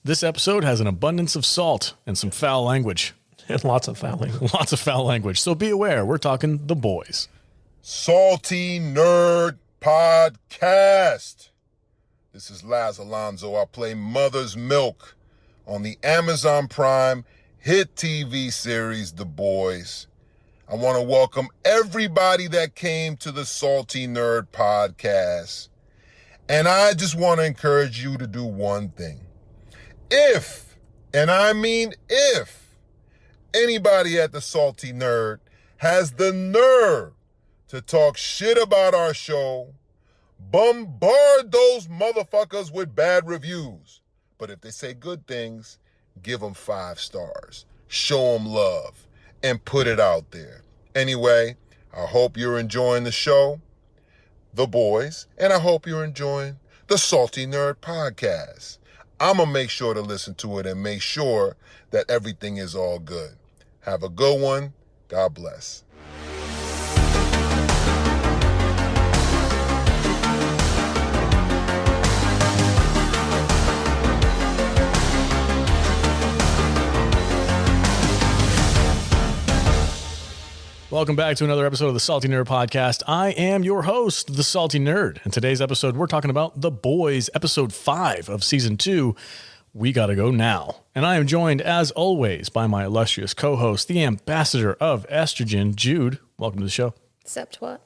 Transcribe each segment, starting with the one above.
This episode has an abundance of salt and some foul language. And lots of foul language. Lots of foul language. So be aware, we're talking The Boys. Salty Nerd Podcast. This is Laz Alonso. I play Mother's Milk on the Amazon Prime hit TV series, The Boys. I want to welcome everybody that came to the Salty Nerd Podcast. And I just want to encourage you to do one thing. If, and I mean if, anybody at the Salty Nerd has the nerve to talk shit about our show, bombard those motherfuckers with bad reviews. But if they say good things, give them 5 stars. Show them love and put it out there. Anyway, I hope you're enjoying the show, The Boys, and I hope you're enjoying the Salty Nerd Podcast. I'm going to make sure to listen to it and make sure that everything is all good. Have a good one. God bless. Welcome back to another episode of the Salty Nerd Podcast. I am your host, the Salty Nerd. In today's episode, we're talking about The Boys, episode 5 of season 2. We gotta go now. And I am joined, as always, by my illustrious co-host, the ambassador of estrogen, Jude. Welcome to the show. Except what?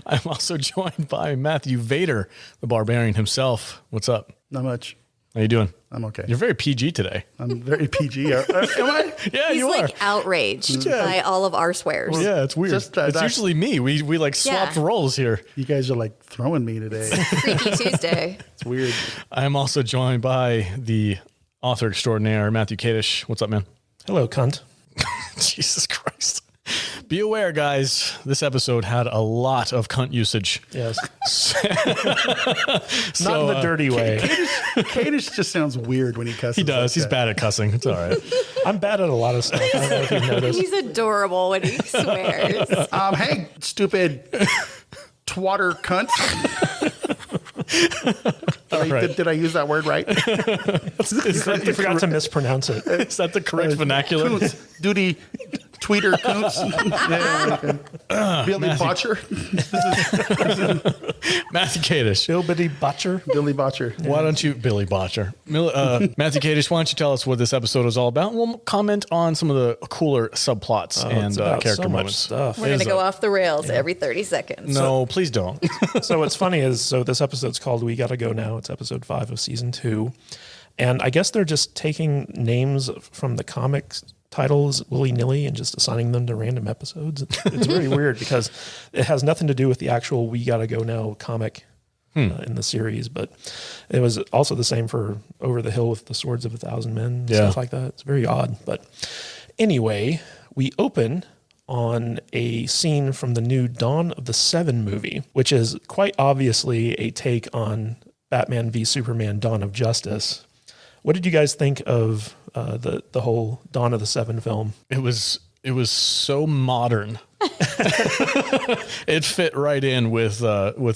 I'm also joined by Matthew Vader, the barbarian himself. What's up? Not much. How you doing? I'm okay. You're very PG today. I'm very PG. Am I? Yeah, He's you are. like outraged by all of our swears. Yeah, it's weird. It's usually me. We like swapped roles here. You guys are like throwing me today. Freaky Tuesday. It's weird. I am also joined by the author extraordinaire, Matthew Kadish. What's up, man? Hello, cunt. Jesus Christ. Be aware, guys, this episode had a lot of cunt usage. Yes. So, Not in the dirty way. Kadish just sounds weird when he cusses. He does. Like He's that. bad at cussing. It's all right. I'm bad at a lot of stuff. I don't know if you've noticed. He's adorable when he swears. Hey, stupid twatter cunt. Did I use that word right? You forgot to mispronounce it. Is that the correct vernacular? Coons, duty, tweeter, coons. Billy Botcher. Matthew Kadish. Bill Bitty Butcher. Billy Botcher. Why don't you, Billy Botcher? Matthew Kadish, why don't you tell us what this episode is all about? We'll comment on some of the cooler subplots and character moments. Stuff. We're going to go off the rails every 30 seconds. No, please don't. So what's funny is, this episode's called We Gotta Go Now. It's episode 5 of season 2. And I guess they're just taking names from the comics titles willy-nilly and just assigning them to random episodes. It's very weird because it has nothing to do with the actual We Gotta Go Now comic in the series, but it was also the same for Over the Hill with the Swords of a Thousand Men and stuff like that. It's very odd. But anyway, we open on a scene from the new Dawn of the Seven movie, which is quite obviously a take on Batman v Superman Dawn of Justice. What did you guys think of the whole Dawn of the Seven film? It was so modern. It fit right in with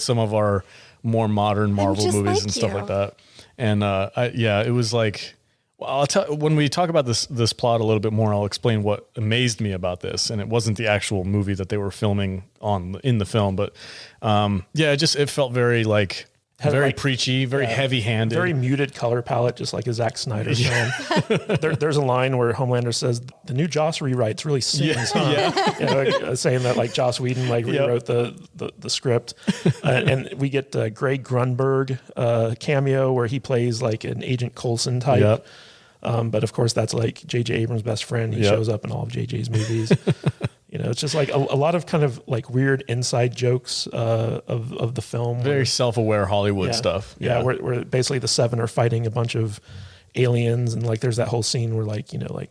some of our more modern Marvel movies and stuff like that. And it was like, well, I'll tell when we talk about this plot a little bit more, I'll explain what amazed me about this. And it wasn't the actual movie that they were filming in the film, but it felt very like very preachy, very heavy-handed, very muted color palette, just like a Zack Snyder film. There's a line where Homelander says the new Joss rewrites really sings, saying that like Joss Whedon rewrote the script, and we get Greg Grunberg cameo where he plays like an Agent Coulson type. Yep. But of course, that's like J.J. Abrams' best friend. He shows up in all of J.J.'s movies. It's just like a lot of kind of like weird inside jokes of the film. Very self-aware Hollywood stuff. Yeah, where basically the Seven are fighting a bunch of aliens, and like there's that whole scene where like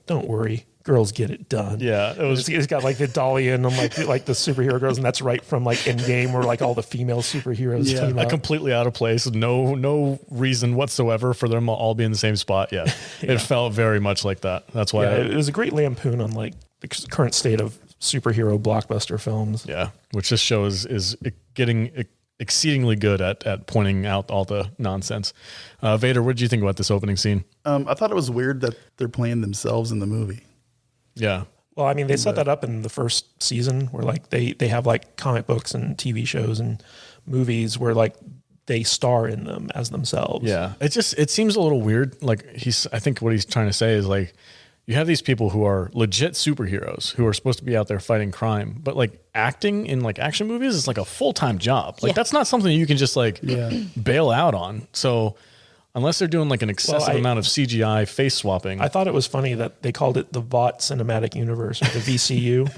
don't worry, girls get it done. Yeah, it's got like the Dalian and like the superhero girls, and that's right from like Endgame where like all the female superheroes team up. Completely out of place. No reason whatsoever for them all be in the same spot. Yeah, it felt very much like that. That's why it was a great lampoon on like the current state of superhero blockbuster films. Yeah, which this show is getting exceedingly good at pointing out all the nonsense. Vader, what did you think about this opening scene? I thought it was weird that they're playing themselves in the movie. Yeah. Well, I mean, they set that up in the first season where like they have like comic books and TV shows and movies where like they star in them as themselves. Yeah. It seems a little weird. Like I think what he's trying to say is like, you have these people who are legit superheroes who are supposed to be out there fighting crime, but like acting in like action movies is like a full-time job. Like that's not something you can just like bail out on. So unless they're doing like an excessive amount of CGI face swapping. I thought it was funny that they called it the VOT Cinematic Universe or the VCU.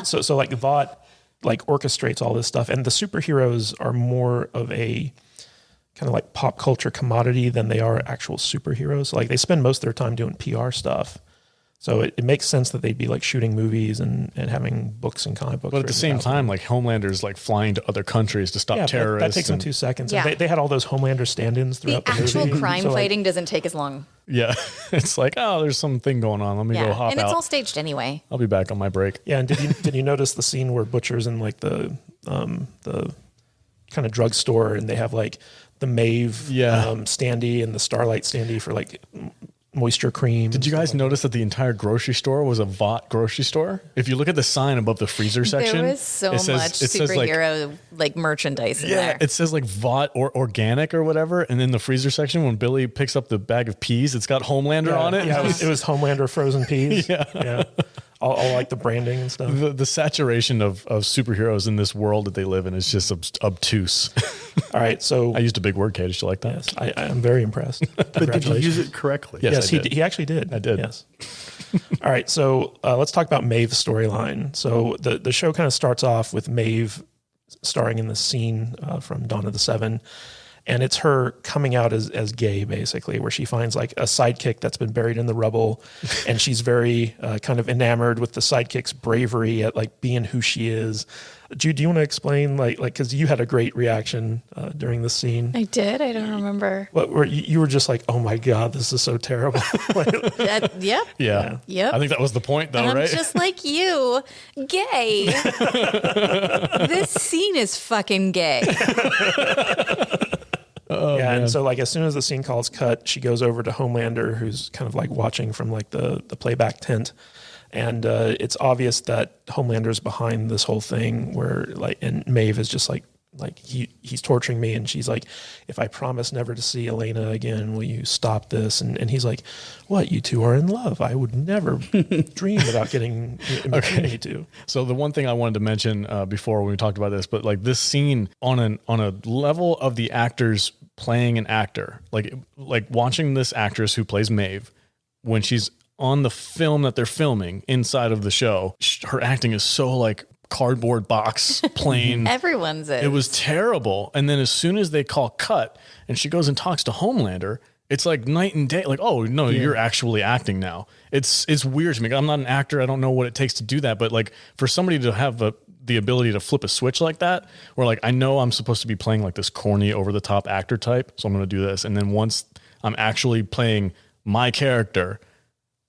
So like VOT like orchestrates all this stuff, and the superheroes are more of a kind of like pop culture commodity than they are actual superheroes. Like they spend most of their time doing PR stuff. So it makes sense that they'd be like shooting movies and having books and comic books. But at the same time, like Homelander's like flying to other countries to stop terrorists. That takes them 2 seconds. Yeah. They had all those Homelander stand-ins throughout the movie. The actual crime So, like, fighting doesn't take as long. Yeah. It's like, oh, there's something going on. Let me go hop and it's out. all staged anyway. I'll be back on my break. Yeah, and did you notice the scene where Butcher's in like the kind of drugstore and they have like the Maeve standee and the Starlight standee for like moisture cream. Did you guys notice that the entire grocery store was a VOT grocery store? If you look at the sign above the freezer section, There was so much says like, superhero like merchandise in there. it says like VOT or organic or whatever. And in the freezer section, when Billy picks up the bag of peas, it's got Homelander on it. Yeah, it was Homelander frozen peas. Yeah. All like the branding and stuff. The saturation of superheroes in this world that they live in is just obtuse. All right, so I used a big word, Kate. Did you like that? yes, I am very impressed. But did you use it correctly? Yes, I did. He actually did. I did. Yes. All right, so let's talk about Maeve's storyline. So the show kind of starts off with Maeve starring in the scene from Dawn of the Seven. And it's her coming out as gay, basically, where she finds like a sidekick that's been buried in the rubble. And she's very kind of enamored with the sidekick's bravery at like being who she is. Jude, do you want to explain like, because you had a great reaction during the scene. I did. I don't remember. What were you were just like, oh my God, this is so terrible. Yep. Yeah. Yep. I think that was the point, though, I'm right? just like you, gay. This scene is fucking gay. And so like as soon as the scene call's cut, she goes over to Homelander, who's kind of like watching from like the playback tent. And it's obvious that Homelander's behind this whole thing where like, and Maeve is just like he's torturing me. And she's like, if I promise never to see Elena again, will you stop this? And he's like, what? You two are in love. I would never dream about getting married to. So the one thing I wanted to mention before when we talked about this, but like this scene on a level of the actors playing an actor, like watching this actress who plays Maeve when she's on the film that they're filming inside of the show, her acting is so like cardboard box plain. Everyone's is. It was terrible. And then as soon as they call cut and she goes and talks to Homelander, it's like night and day. Like, oh no, you're actually acting now. It's weird to me. I'm not an actor. I don't know what it takes to do that. But like for somebody to have the ability to flip a switch like that, where like I know I'm supposed to be playing like this corny over the top actor type, so I'm going to do this. And then once I'm actually playing my character,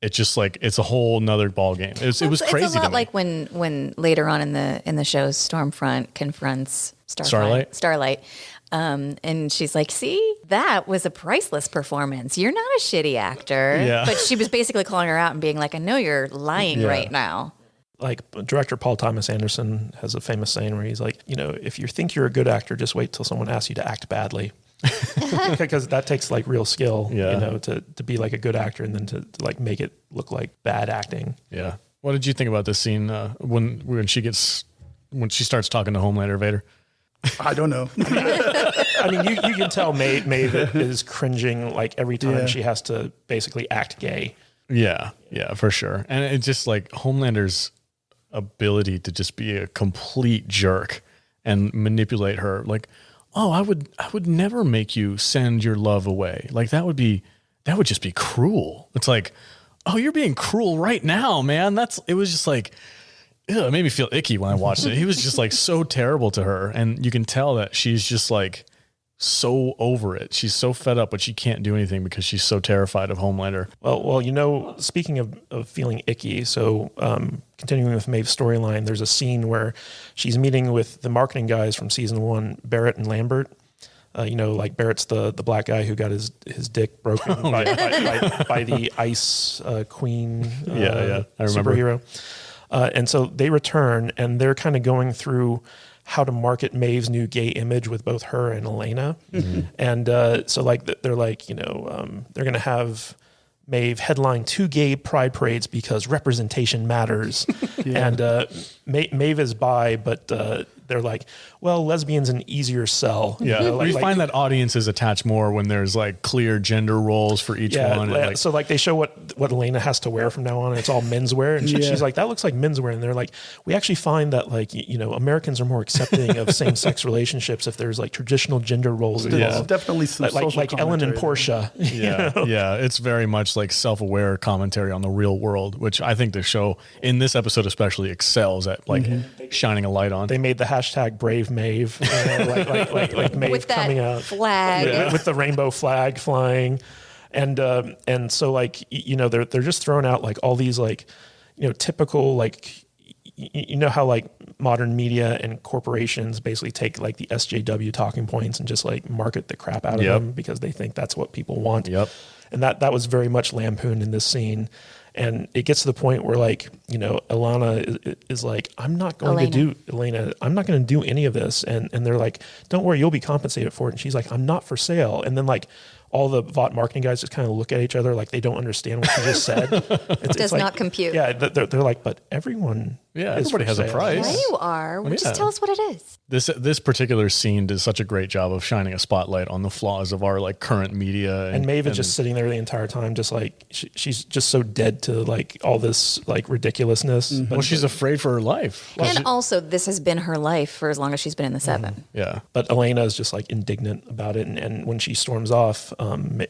it's just like it's a whole nother ball game. It was crazy. It's a lot like when later on in the show, Stormfront confronts Starlight. And she's like, see, that was a priceless performance. You're not a shitty actor. Yeah. But she was basically calling her out and being like, I know you're lying right now. Like director Paul Thomas Anderson has a famous saying where he's like, if you think you're a good actor, just wait till someone asks you to act badly. Because that takes like real skill, to be like a good actor and then to like make it look like bad acting. Yeah. What did you think about this scene when she starts talking to Homelander, Vader? I don't know. I mean, you can tell Maeve is cringing like every time she has to basically act gay. Yeah, for sure. And it's just like Homelander's ability to just be a complete jerk and manipulate her. Like, oh, I would never make you send your love away. Like that would just be cruel. It's like, oh, you're being cruel right now, man. It was just like, ew, it made me feel icky when I watched it. He was just like so terrible to her. And you can tell that she's just like so over it. She's so fed up, but she can't do anything because she's so terrified of Homelander. Well, speaking of feeling icky, so continuing with Maeve's storyline, there's a scene where she's meeting with the marketing guys from season 1, Barrett and Lambert. Like Barrett's the black guy who got his dick broken by the Ice Queen I remember. superhero. And so they return, and they're kind of going through how to market Maeve's new gay image with both her and Elena. Mm-hmm. And so like they're like, they're going to have Maeve headline 2 gay pride parades because representation matters. And Maeve is bi, but they're like, well, lesbian's an easier sell. Yeah, we find that audiences attach more when there's like clear gender roles for each one. So like they show what Elena has to wear from now on, and it's all menswear. And she's like, that looks like menswear. And they're like, we actually find that like, Americans are more accepting of same-sex relationships if there's like traditional gender roles involved. There's definitely some like Ellen and Portia. Yeah, it's very much like self-aware commentary on the real world, which I think the show in this episode especially excels at like shining a light on. They made the hashtag Brave Maeve, like Maeve with that coming out flag with the rainbow flag flying, and so like they're just throwing out like all these like typical like how like modern media and corporations basically take like the SJW talking points and just like market the crap out of them because they think that's what people want. Yep. And that was very much lampooned in this scene. And it gets to the point where like, Elena is like, I'm not going to do any of this. And they're like, don't worry, you'll be compensated for it. And she's like, I'm not for sale. And then like all the Vought marketing guys just kind of look at each other like they don't understand what she just said. It does not compute. Yeah, they're like, but everyone everybody has a price. Yeah, you are. Well, just tell us what it is. This particular scene does such a great job of shining a spotlight on the flaws of our like current media. And Maeve is just sitting there the entire time, just like she's just so dead to like all this like ridiculousness. Mm-hmm. Well, she's afraid for her life. And also, this has been her life for as long as she's been in the Seven. Mm-hmm. Yeah. But Elena is just like indignant about it, and when she storms off,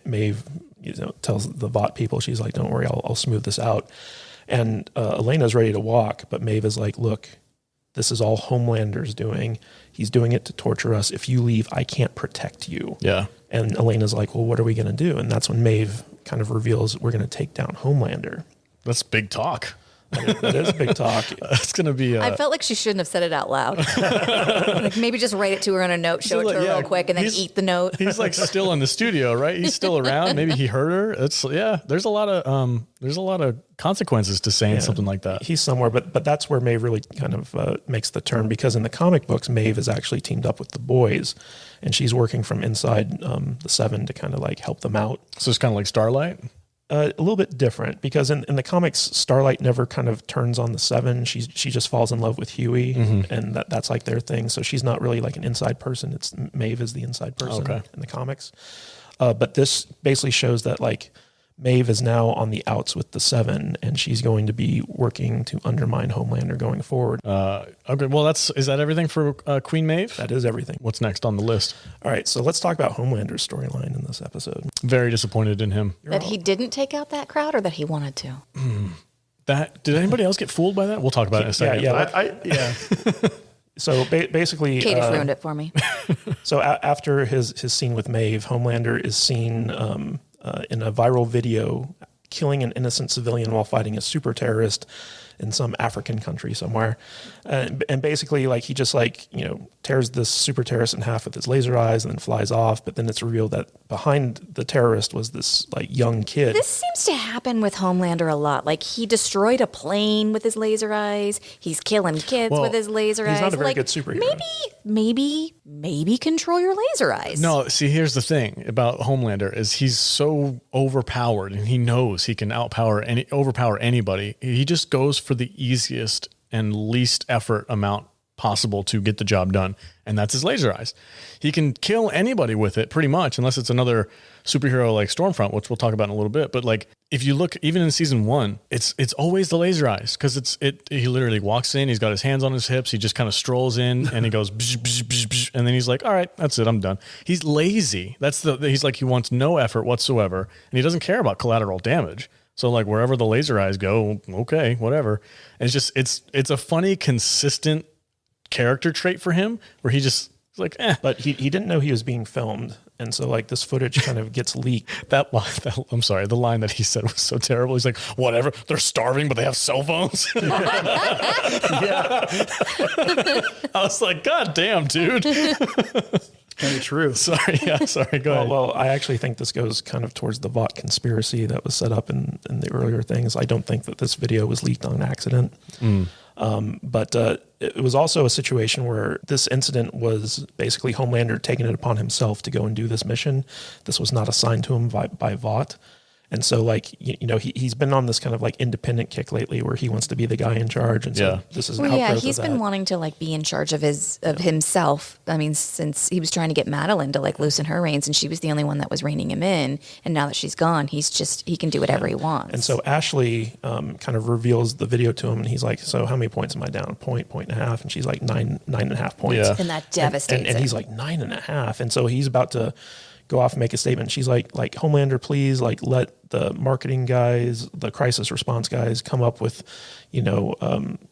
Maeve tells the Vought people, she's like, "Don't worry, I'll smooth this out." And Elena's ready to walk, but Maeve is like, "Look, this is all Homelander's doing. He's doing it to torture us. If you leave, I can't protect you." Yeah. And Elena's like, "Well, what are we going to do?" And that's when Maeve kind of reveals, "We're going to take down Homelander." That's big talk. That is big talk. It's going to be. I felt like she shouldn't have said it out loud. Like maybe just write it to her on a note, show it to her real quick, and then eat the note. He's like still in the studio, right? He's still around. Maybe he heard her. There's a lot of consequences to saying something like that. He's somewhere, but that's where Maeve really kind of makes the turn, because in the comic books, Maeve is actually teamed up with the boys, and she's working from inside the Seven to kind of like help them out. So it's kind of like Starlight. A little bit different, because in the comics, Starlight never kind of turns on the Seven. She just falls in love with Huey, and that's like their thing. So she's not really like an inside person. It's Maeve is the inside person in the comics. But this basically shows that like Maeve is now on the outs with the Seven, and she's going to be working to undermine Homelander going forward. Okay, well is that everything for Queen Maeve? That is everything. What's next on the list? All right, so let's talk about Homelander's storyline in this episode. Very disappointed in him. That he didn't take out that crowd, or that he wanted to? Did anybody else get fooled by that? We'll talk about it in a second. Yeah. So basically, Katie ruined it for me. So after his scene with Maeve, Homelander is seen in a viral video killing an innocent civilian while fighting a super terrorist in some African country somewhere. And basically, like, he just like, tears this super terrorist in half with his laser eyes and then flies off. But then it's revealed that behind the terrorist was this like young kid. This seems to happen with Homelander a lot. Like, he destroyed a plane with his laser eyes. He's killing kids with his laser eyes. He's not a very good superhero. Maybe control your laser eyes. No, see, here's the thing about Homelander is he's so overpowered, and he knows he can overpower anybody. He just goes for the easiest and least effort amount possible to get the job done, and that's his laser eyes. He can kill anybody with it pretty much, unless it's another superhero like Stormfront, which we'll talk about in a little bit. But like, if you look even in season 1, it's always the laser eyes, because he literally walks in, he's got his hands on his hips, he just kind of strolls in and he goes bzz, bzz, bzz, bzz, and then he's like, all right, that's it, I'm done. He's lazy. He's like, he wants no effort whatsoever, and he doesn't care about collateral damage. So like, wherever the laser eyes go, okay, whatever. And it's a funny, consistent character trait for him, where he just It's like, But he didn't know he was being filmed. And so like this footage kind of gets leaked. That line, I'm sorry, the line that he said was so terrible. He's like, whatever, they're starving, but they have cell phones. Yeah. I was like, God damn, dude. Kind of true. Sorry, go ahead. Well, I actually think this goes kind of towards the Vought conspiracy that was set up in the earlier things. I don't think that this video was leaked on accident. But it was also a situation where this incident was basically Homelander taking it upon himself to go and do this mission. This was not assigned to him by Vought. And so, like, you know, he's been on this kind of like independent kick lately where he wants to be the guy in charge. And so this is an outgrowth he's of been that. wanting to like be in charge of himself. I mean, since he was trying to get Madeline to like loosen her reins, and she was the only one that was reining him in. And now that she's gone, he can do whatever he wants. And so Ashley kind of reveals the video to him, and he's like, "So how many points am I down? Point and a half?" And she's like, nine and a half points. Yeah. And that devastates and he's like 9.5. And so he's about to go off and make a statement. She's like Homelander, please, like, let the marketing guys, the crisis response guys come up with, you know,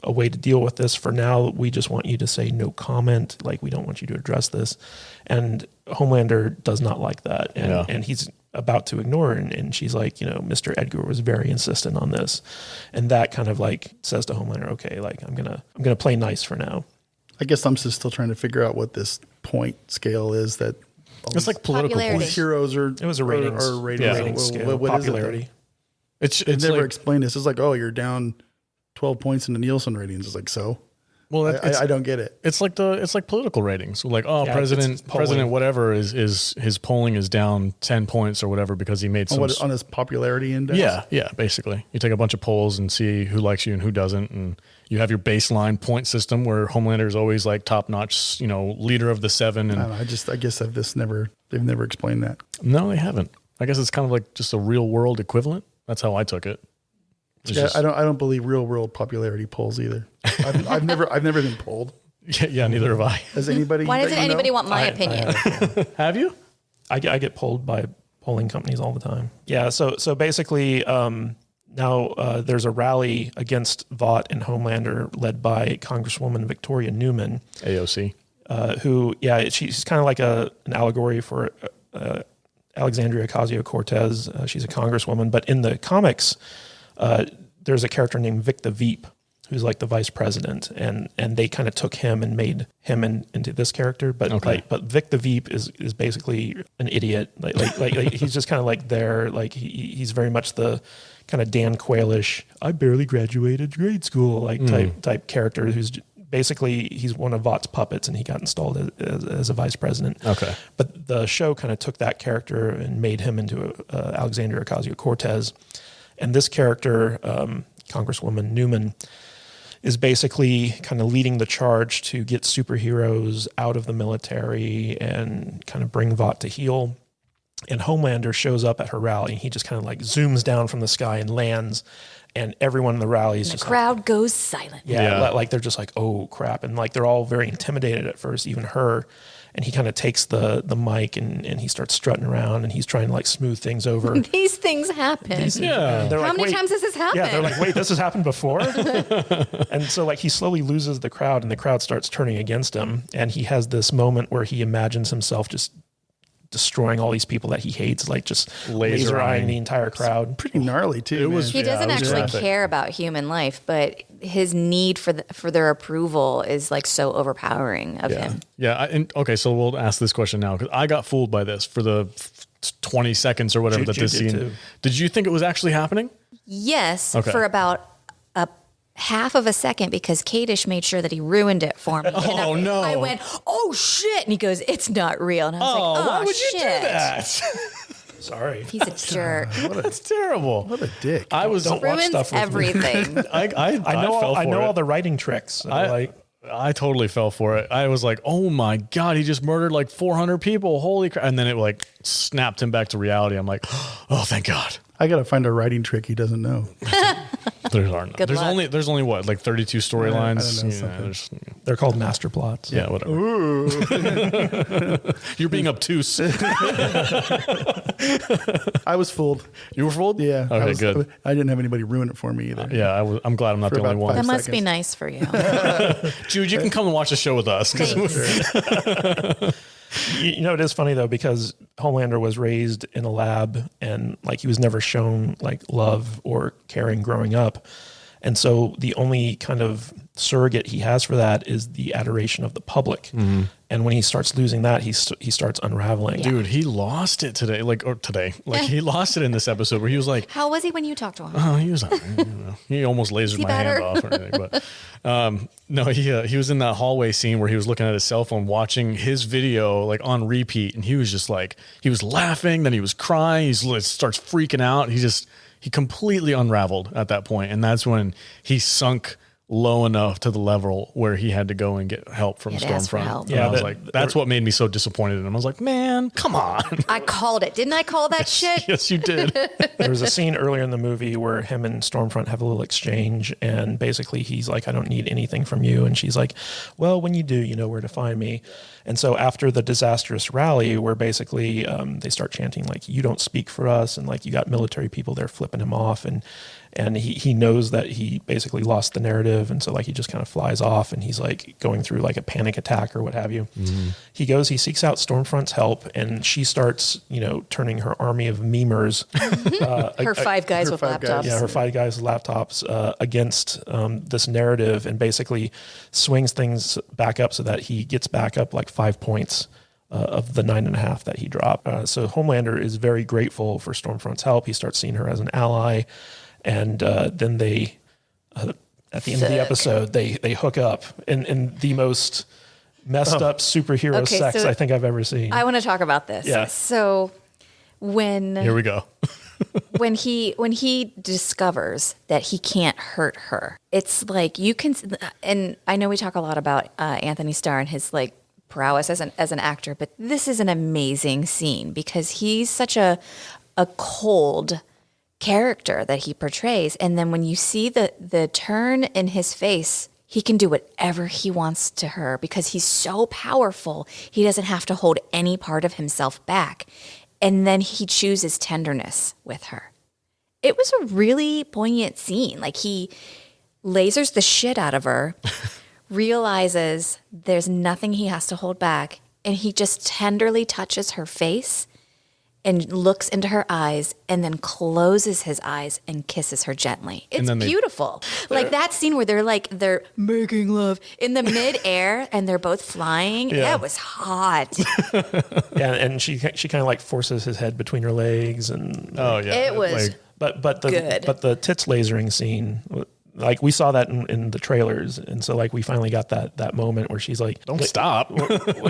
a way to deal with this. For now, we just want you to say no comment. Like, we don't want you to address this. And Homelander does not like that. And he's about to ignore her. And she's like, you know, Mr. Edgar was very insistent on this. And that kind of like says to Homelander, okay, like, I'm going to play nice for now. I guess I'm just still trying to figure out what this point scale is that It's like political Popularity. points. heroes are. It was a ratings, Or ratings. ratings scale, What is it popularity. It's They never like, explained this. It's like, oh, you're down 12 points in the Nielsen ratings. It's like, so well, I don't get it. it's like political ratings. Like, Yeah, president it's polling. whatever is his polling is down 10 points or whatever because he made some. On his popularity index. Yeah, basically. You take a bunch of polls and see who likes you and who doesn't, and you have your baseline point system where Homelander is always like top notch, you know, leader of the 7. And I guess they've never explained that. no, they haven't. I guess it's kind of like just a real world equivalent. That's how I took it. It's Yeah, just- I don't believe real world popularity polls either. I've never been polled. yeah, neither have I. Has anybody? Why that doesn't you know? anybody want my opinion? Have you? I get polled by polling companies all the time. Yeah, so basically, now there's a rally against Vought and Homelander led by Congresswoman Victoria Newman, AOC. who, she's kind of like an allegory for Alexandria Ocasio-Cortez. She's a congresswoman, but in the comics, there's a character named Vic the Veep, who's like the vice president, and they kind of took him and made him into this character. But but Vic the Veep is basically an idiot. Like he's just kind of like there. Like he's very much the kind of Dan Quayle-ish, I barely graduated grade school like type character who's basically he's one of Vought's puppets and he got installed as a vice president. Okay. But the show kind of took that character and made him into Alexandria Ocasio-Cortez. And this character, Congresswoman Newman, is basically kind of leading the charge to get superheroes out of the military and kind of bring Vought to heel. And Homelander shows up at her rally and he just kind of like zooms down from the sky and lands. And everyone in the rally is The just crowd goes silent. like they're just like, oh crap. And like they're all very intimidated at first, even her. And he kind of takes the mic and he starts strutting around and he's trying to like smooth things over. These things happen. Yeah. They're How like, many "Wait." times has this happened? Yeah, they're like, wait, this has happened before? And so like he slowly loses the crowd and the crowd starts turning against him. And he has this moment where he imagines himself just destroying all these people that he hates, like just laser eyeing the entire crowd. Pretty gnarly too. It was- man. He doesn't it was actually graphic. care about human life, but his need for their approval is like so overpowering of him. Yeah. Okay, so we'll ask this question now because I got fooled by this for the 20 seconds or whatever that Juju this did scene. too. Did you think it was actually happening? Yes, Okay. for about a half of a second because Kadish made sure that he ruined it for me. Oh, And no. I went, oh shit. And he goes, it's not real. And I was like, oh, why would shit. you do that? Sorry. He's a jerk. That's terrible. What a dick. I was. Don't watch Ruins stuff with me. everything. I know all it. the writing tricks. I totally fell for it. I was like, oh my God, he just murdered like 400 people. Holy crap. And then it like snapped him back to reality. I'm like, oh, thank God. I got to find a writing trick he doesn't know. There aren't. Good luck. There's only what, like 32 storylines. I don't know, something. They're called master plots. Yeah, whatever. You're being obtuse. I was fooled. You were fooled? Yeah. Okay, good. I didn't have anybody ruin it for me either. Yeah, I'm glad I'm not For the only about one. That 5 must be seconds. nice for you. Jude, you can come and watch the show with us. Thanks. You know, it is funny though, because Homelander was raised in a lab and like he was never shown like love or caring growing up. And so the only kind of surrogate he has for that is the adoration of the public. Mm-hmm. And when he starts losing that, he starts unraveling. Dude, he lost it today. He lost it in this episode where he was like, How was he when you talked to him? oh, he was, he almost lasered my hand off or anything. But no, he was in that hallway scene where he was looking at his cell phone, watching his video like on repeat. And he was just like, he was laughing, then he was crying. He starts freaking out. He completely unraveled at that point. And that's when he sunk low enough to the level where he had to go and get help from Stormfront. Yeah, I was like, that's what made me so disappointed in him. I was like, man, come on. I called it. Didn't I call that shit? Yes, you did. There was a scene earlier in the movie where him and Stormfront have a little exchange, and basically he's like, I don't need anything from you. And she's like, well, when you do, you know where to find me. And so after the disastrous rally where basically they start chanting like, you don't speak for us, and like you got military people there flipping him off, and he knows that he basically lost the narrative, and so like he just kind of flies off, and he's like going through like a panic attack or what have you. Mm-hmm. He seeks out Stormfront's help, and she starts, turning her army of memers, her 5 guys with laptops. Yeah, her 5 guys with laptops against this narrative, and basically swings things back up so that he gets back up like 5 points of the 9.5 that he dropped. So Homelander is very grateful for Stormfront's help. He starts seeing her as an ally. And then they, at the end of the episode, they hook up in the most messed up superhero sex I think I've ever seen. I want to talk about this. Yeah. So here we go. when he discovers that he can't hurt her, it's like you can. And I know we talk a lot about Anthony Starr and his like prowess as an actor, but this is an amazing scene because he's such a cold character that he portrays, and then when you see the turn in his face, he can do whatever he wants to her because he's so powerful. He doesn't have to hold any part of himself back, and then he chooses tenderness with her. It was a really poignant scene. Like he lasers the shit out of her, realizes there's nothing he has to hold back, and he just tenderly touches her face and looks into her eyes and then closes his eyes and kisses her gently. It's beautiful. Like that scene where they're making love in the midair and they're both flying. Yeah. That was hot. Yeah, and she kind of like forces his head between her legs, and it was but the good. But the tits lasering scene, like we saw that in the trailers, and so like we finally got that moment where she's like, "Don't stop!"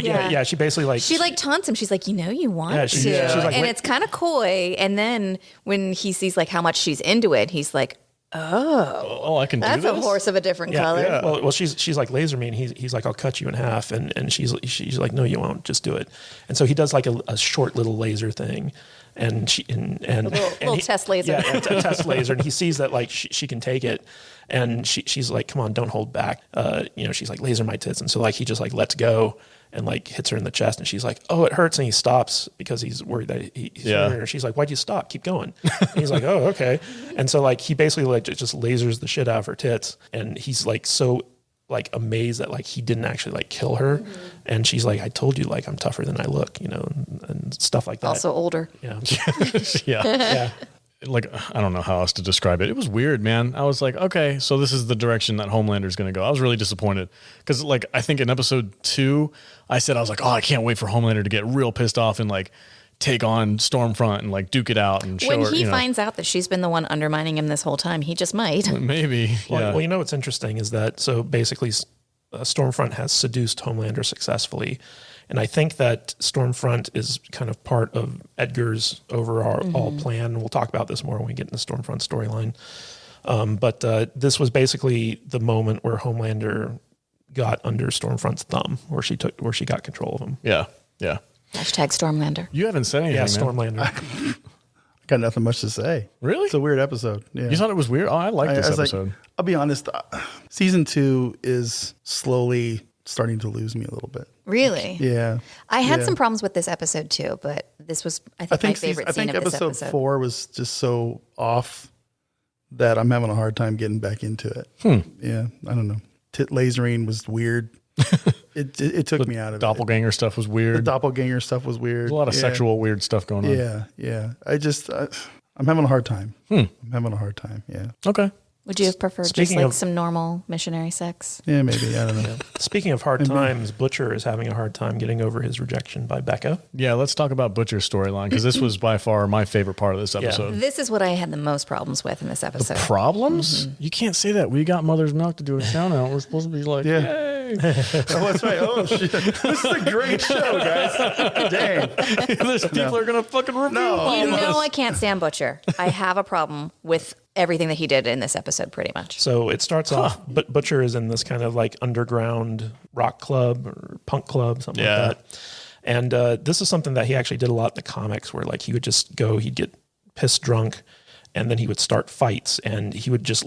Yeah. She basically she taunts him. She's like, you want to, she's like, and it's kind of coy. And then when he sees like how much she's into it, he's like, "Oh, I can do this." That's a horse of a different color. Yeah. Well, she's like, laser me, and he's like, I'll cut you in half, and she's like, no, you won't, just do it. And so he does like a short little laser thing. And a little test laser. Yeah, a test laser. And he sees that like she can take it, and she's like, come on, don't hold back. She's like, laser my tits. And so like he just like lets go and like hits her in the chest, and she's like, oh, it hurts. And he stops because he's worried that he's hurting her. She's like, why'd you stop? Keep going. And he's like, oh, okay. And so like he basically like just lasers the shit out of her tits, and he's like so like amazed that like he didn't actually like kill her. Mm-hmm. And she's like, I told you, like I'm tougher than I look, and stuff like that. Also older. Yeah. Yeah. Like, I don't know how else to describe it. It was weird, man. I was like, okay, so this is the direction that Homelander's going to go. I was really disappointed because like, I think in episode 2, I was like, oh, I can't wait for Homelander to get real pissed off and like take on Stormfront and like duke it out and show her. When he finds out that she's been the one undermining him this whole time, he just might. Maybe. Yeah. Well, what's interesting is that, so basically Stormfront has seduced Homelander successfully. And I think that Stormfront is kind of part of Edgar's overall plan. And we'll talk about this more when we get into Stormfront storyline. But this was basically the moment where Homelander got under Stormfront's thumb, where she got control of him. Yeah. Hashtag Stormlander. You haven't said anything. Yeah, Stormlander. got nothing much to say. Really? It's a weird episode. Yeah. You thought it was weird? Oh, I like this episode. I'll be honest. Season 2 is slowly starting to lose me a little bit. Really? Yeah. I had some problems with this episode too, but this was, I think my favorite scene of this episode. episode 4 was just so off that I'm having a hard time getting back into it. Yeah. I don't know. Tit lasering was weird. It took me out of doppelganger stuff was weird. The doppelganger stuff was weird. There's a lot of sexual weird stuff going on. Yeah. I'm having a hard time. I'm having a hard time. Yeah. Okay. Would you have preferred some normal missionary sex? Yeah, maybe. I don't know. Speaking of hard times, Butcher is having a hard time getting over his rejection by Becca. Yeah, let's talk about Butcher's storyline, because this was by far my favorite part of this episode. This is what I had the most problems with in this episode. The problems? You can't say that. We got Mother's Milk to do a shout out. We're supposed to be like, yay. Oh, that's right. Oh, shit. This is a great show, guys. Dang. People are going to fucking review You know I can't stand Butcher. I have a problem with everything that he did in this episode, pretty much. So it starts off, but Butcher is in this kind of like underground rock club or punk club, something like that. And this is something that he actually did a lot in the comics, where like he would just go, he'd get pissed drunk, and then he would start fights, and he would just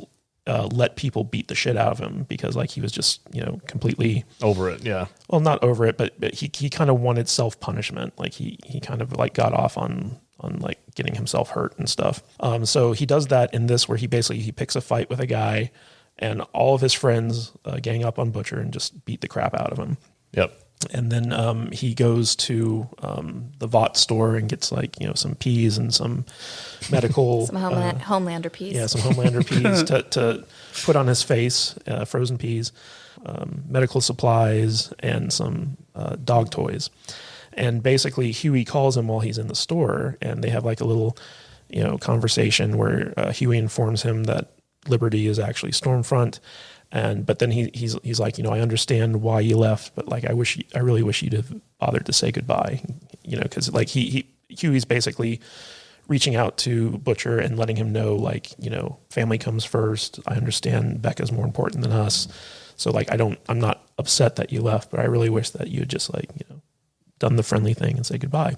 let people beat the shit out of him because like he was just, completely over it. Yeah. Well, not over it, but he kind of wanted self-punishment. Like he kind of like got off on like getting himself hurt and stuff. So he does that in this, where he picks a fight with a guy, and all of his friends gang up on Butcher and just beat the crap out of him. Yep. And then he goes to the Vought store and gets like, some peas and some medical... some Homelander peas. Yeah, some Homelander peas to put on his face, frozen peas, medical supplies, and some dog toys. And basically Huey calls him while he's in the store, and they have like a little, conversation where Huey informs him that Liberty is actually Stormfront. But then he's like, I understand why you left, but like, I really wish you'd have bothered to say goodbye, because like Huey's basically reaching out to Butcher and letting him know, like, family comes first. I understand Becca's more important than us. So like, I'm not upset that you left, but I really wish that you had just like, done the friendly thing and say goodbye.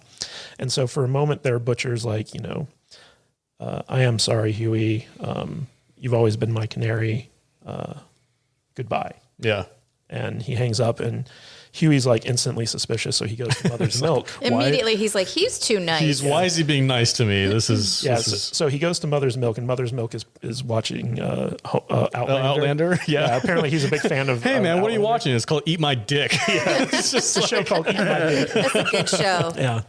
And so for a moment there, Butcher's like, I am sorry, Huey. You've always been my canary. Goodbye. Yeah. And he hangs up, and Huey's like instantly suspicious, so he goes to Mother's Milk. Immediately, he's like, he's too nice. Why is he being nice to me? This is... So he goes to Mother's Milk, and Mother's Milk is watching Outlander. Outlander? Yeah. Apparently he's a big fan of... Hey, man, what are you Outlander. watching? It's called Eat My Dick. It's just a show called Eat My Dick. That's a good show. Yeah.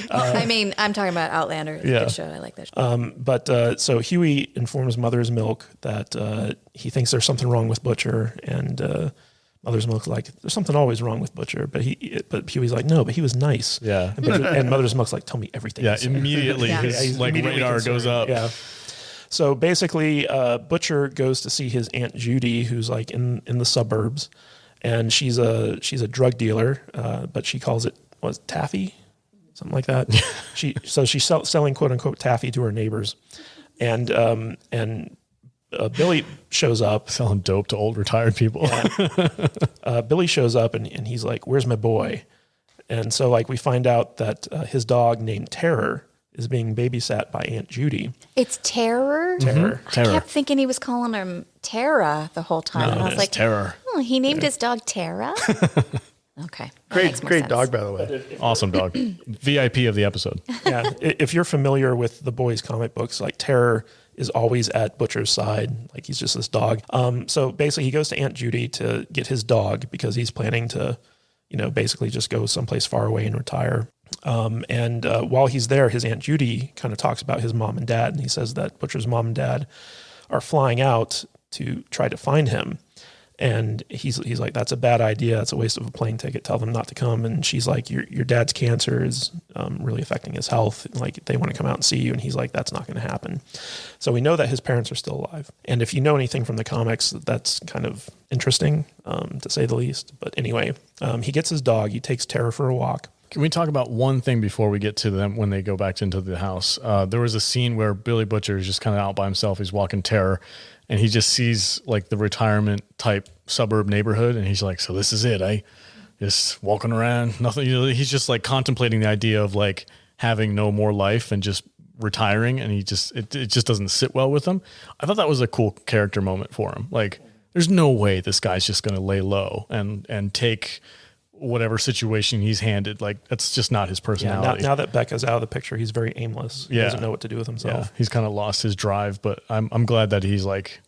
I'm talking about Outlander. It's a good show. I like that show. But so Huey informs Mother's Milk that he thinks there's something wrong with Butcher, and Mother's Milk's like, there's something always wrong with Butcher, but Huey's like, no, but he was nice. Yeah. And Mother's Milk's like, tell me everything. Yeah, immediately his radar goes up. Yeah. So basically, Butcher goes to see his Aunt Judy, who's like in the suburbs, and she's a drug dealer, but she calls it taffy, something like that. She's selling quote unquote taffy to her neighbors, and Billy shows up. Selling dope to old retired people. Billy shows up and he's like, where's my boy? And so like we find out that his dog named Terror is being babysat by Aunt Judy. It's Terror? Terror. I kept thinking he was calling him Tara the whole time. And I was like, Terror. Oh, he named his dog Tara? Okay. Great dog, by the way. Awesome dog. VIP of the episode. Yeah. If you're familiar with the boys' comic books, like Terror is always at Butcher's side. Like he's just this dog. So basically he goes to Aunt Judy to get his dog because he's planning to, basically just go someplace far away and retire. And while he's there, his Aunt Judy kind of talks about his mom and dad. And he says that Butcher's mom and dad are flying out to try to find him. And he's like, that's a bad idea. It's a waste of a plane ticket. Tell them not to come. And she's like, your dad's cancer is really affecting his health. Like they want to come out and see you. And he's like, that's not going to happen. So we know that his parents are still alive. And if you know anything from the comics, that's kind of interesting, to say the least. But anyway, he gets his dog. He takes Terror for a walk. Can we talk about one thing before we get to them when they go back into the house? There was a scene where Billy Butcher is just kind of out by himself. He's walking Terror, and he just sees like the retirement type suburb neighborhood, and he's like, so this is it, eh? Just walking around, nothing. He's just like contemplating the idea of like having no more life and just retiring, and he just it just doesn't sit well with him. I thought that was a cool character moment for him. Like, there's no way this guy's just going to lay low and take whatever situation he's handed. Like, that's just not his personality. Now that Becca's out of the picture, he's very aimless. He doesn't know what to do with himself. Yeah, he's kind of lost his drive, but I'm glad that he's like,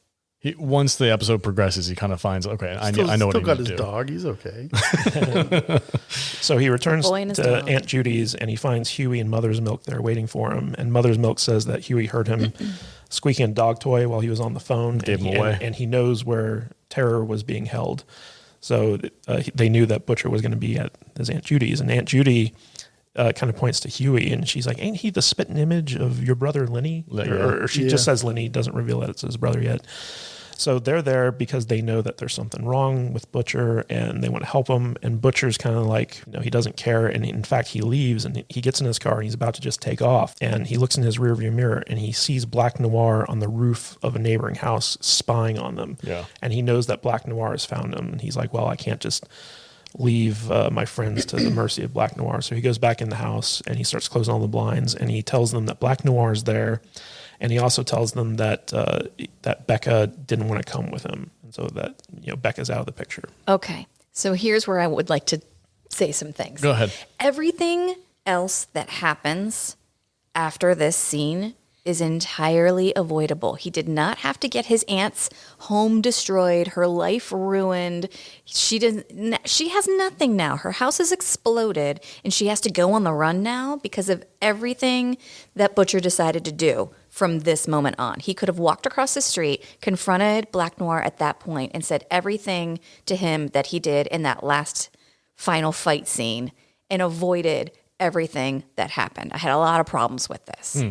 once the episode progresses, he kind of finds, okay, I know what I need to do. Still got his dog. He's okay. So he returns to Aunt Judy's, and he finds Huey and Mother's Milk there waiting for him. And Mother's Milk says that Huey heard him squeaking a dog toy while he was on the phone. Gave him away. And he knows where Terror was being held. So they knew that Butcher was going to be at his Aunt Judy's. And Aunt Judy kind of points to Huey, and she's like, ain't he the spitting image of your brother Lenny? Or she just says Lenny, doesn't reveal that it's his brother yet. So they're there because they know that there's something wrong with Butcher, and they want to help him. And Butcher's kind of like, he doesn't care. And in fact, he leaves, and he gets in his car, and he's about to just take off. And he looks in his rearview mirror, and he sees Black Noir on the roof of a neighboring house spying on them. Yeah. And he knows that Black Noir has found him. And he's like, well, I can't just leave my friends to the mercy of Black Noir. So he goes back in the house, and he starts closing all the blinds, and he tells them that Black Noir is there. And he also tells them that that Becca didn't want to come with him, and so that Becca's out of the picture. Okay, so here's where I would like to say some things. Go ahead. Everything else that happens after this scene is entirely avoidable. He did not have to get his aunt's home destroyed, her life ruined. She has nothing now. Her house has exploded, and she has to go on the run now because of everything that Butcher decided to do. From this moment on, he could have walked across the street, confronted Black Noir at that point, and said everything to him that he did in that last final fight scene, and avoided everything that happened. I had a lot of problems with this.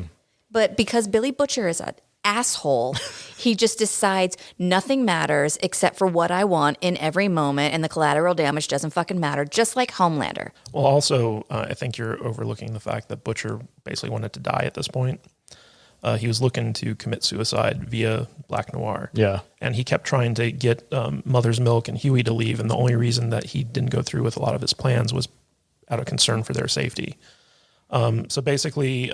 But because Billy Butcher is an asshole, he just decides nothing matters except for what I want in every moment, and the collateral damage doesn't fucking matter, just like Homelander. Well, also, I think you're overlooking the fact that Butcher basically wanted to die at this point. He was looking to commit suicide via Black Noir. Yeah. And he kept trying to get Mother's Milk and Huey to leave, and the only reason that he didn't go through with a lot of his plans was out of concern for their safety. So basically,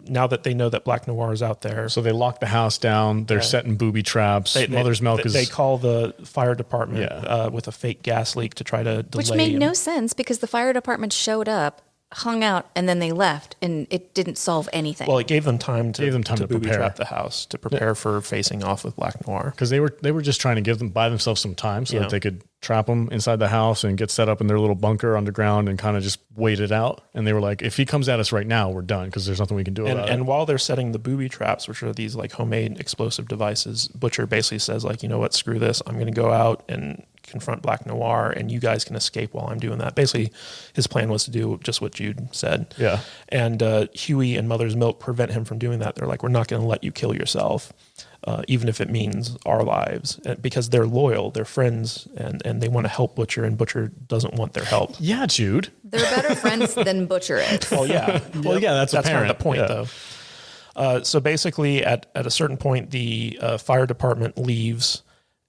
now that they know that Black Noir is out there... So they lock the house down, they're setting booby traps, Mother's Milk is... They call the fire department with a fake gas leak to try to delay... Which made no sense, because the fire department showed up, hung out, and then they left, and it didn't solve anything. Well, it gave them time to booby prepare. trap the house, to prepare for facing off with Black Noir. Because they were just trying to buy themselves some time so that they could trap them inside the house and get set up in their little bunker underground and kind of just wait it out. And they were like, if he comes at us right now, we're done, because there's nothing we can do about it. And while they're setting the booby traps, which are these like homemade explosive devices, Butcher basically says, like, you know what, screw this. I'm going to go out and confront Black Noir, and you guys can escape while I'm doing that. Basically, his plan was to do just what Jude said. Yeah. And Huey and Mother's Milk prevent him from doing that. They're like, we're not going to let you kill yourself, even if it means our lives, because they're loyal, they're friends, and they want to help Butcher, and Butcher doesn't want their help. Yeah, Jude. They're better friends than Butcher is. Well, yeah. Well, yeah, that's apparent. Not the point, though. So basically, at a certain point, the fire department leaves,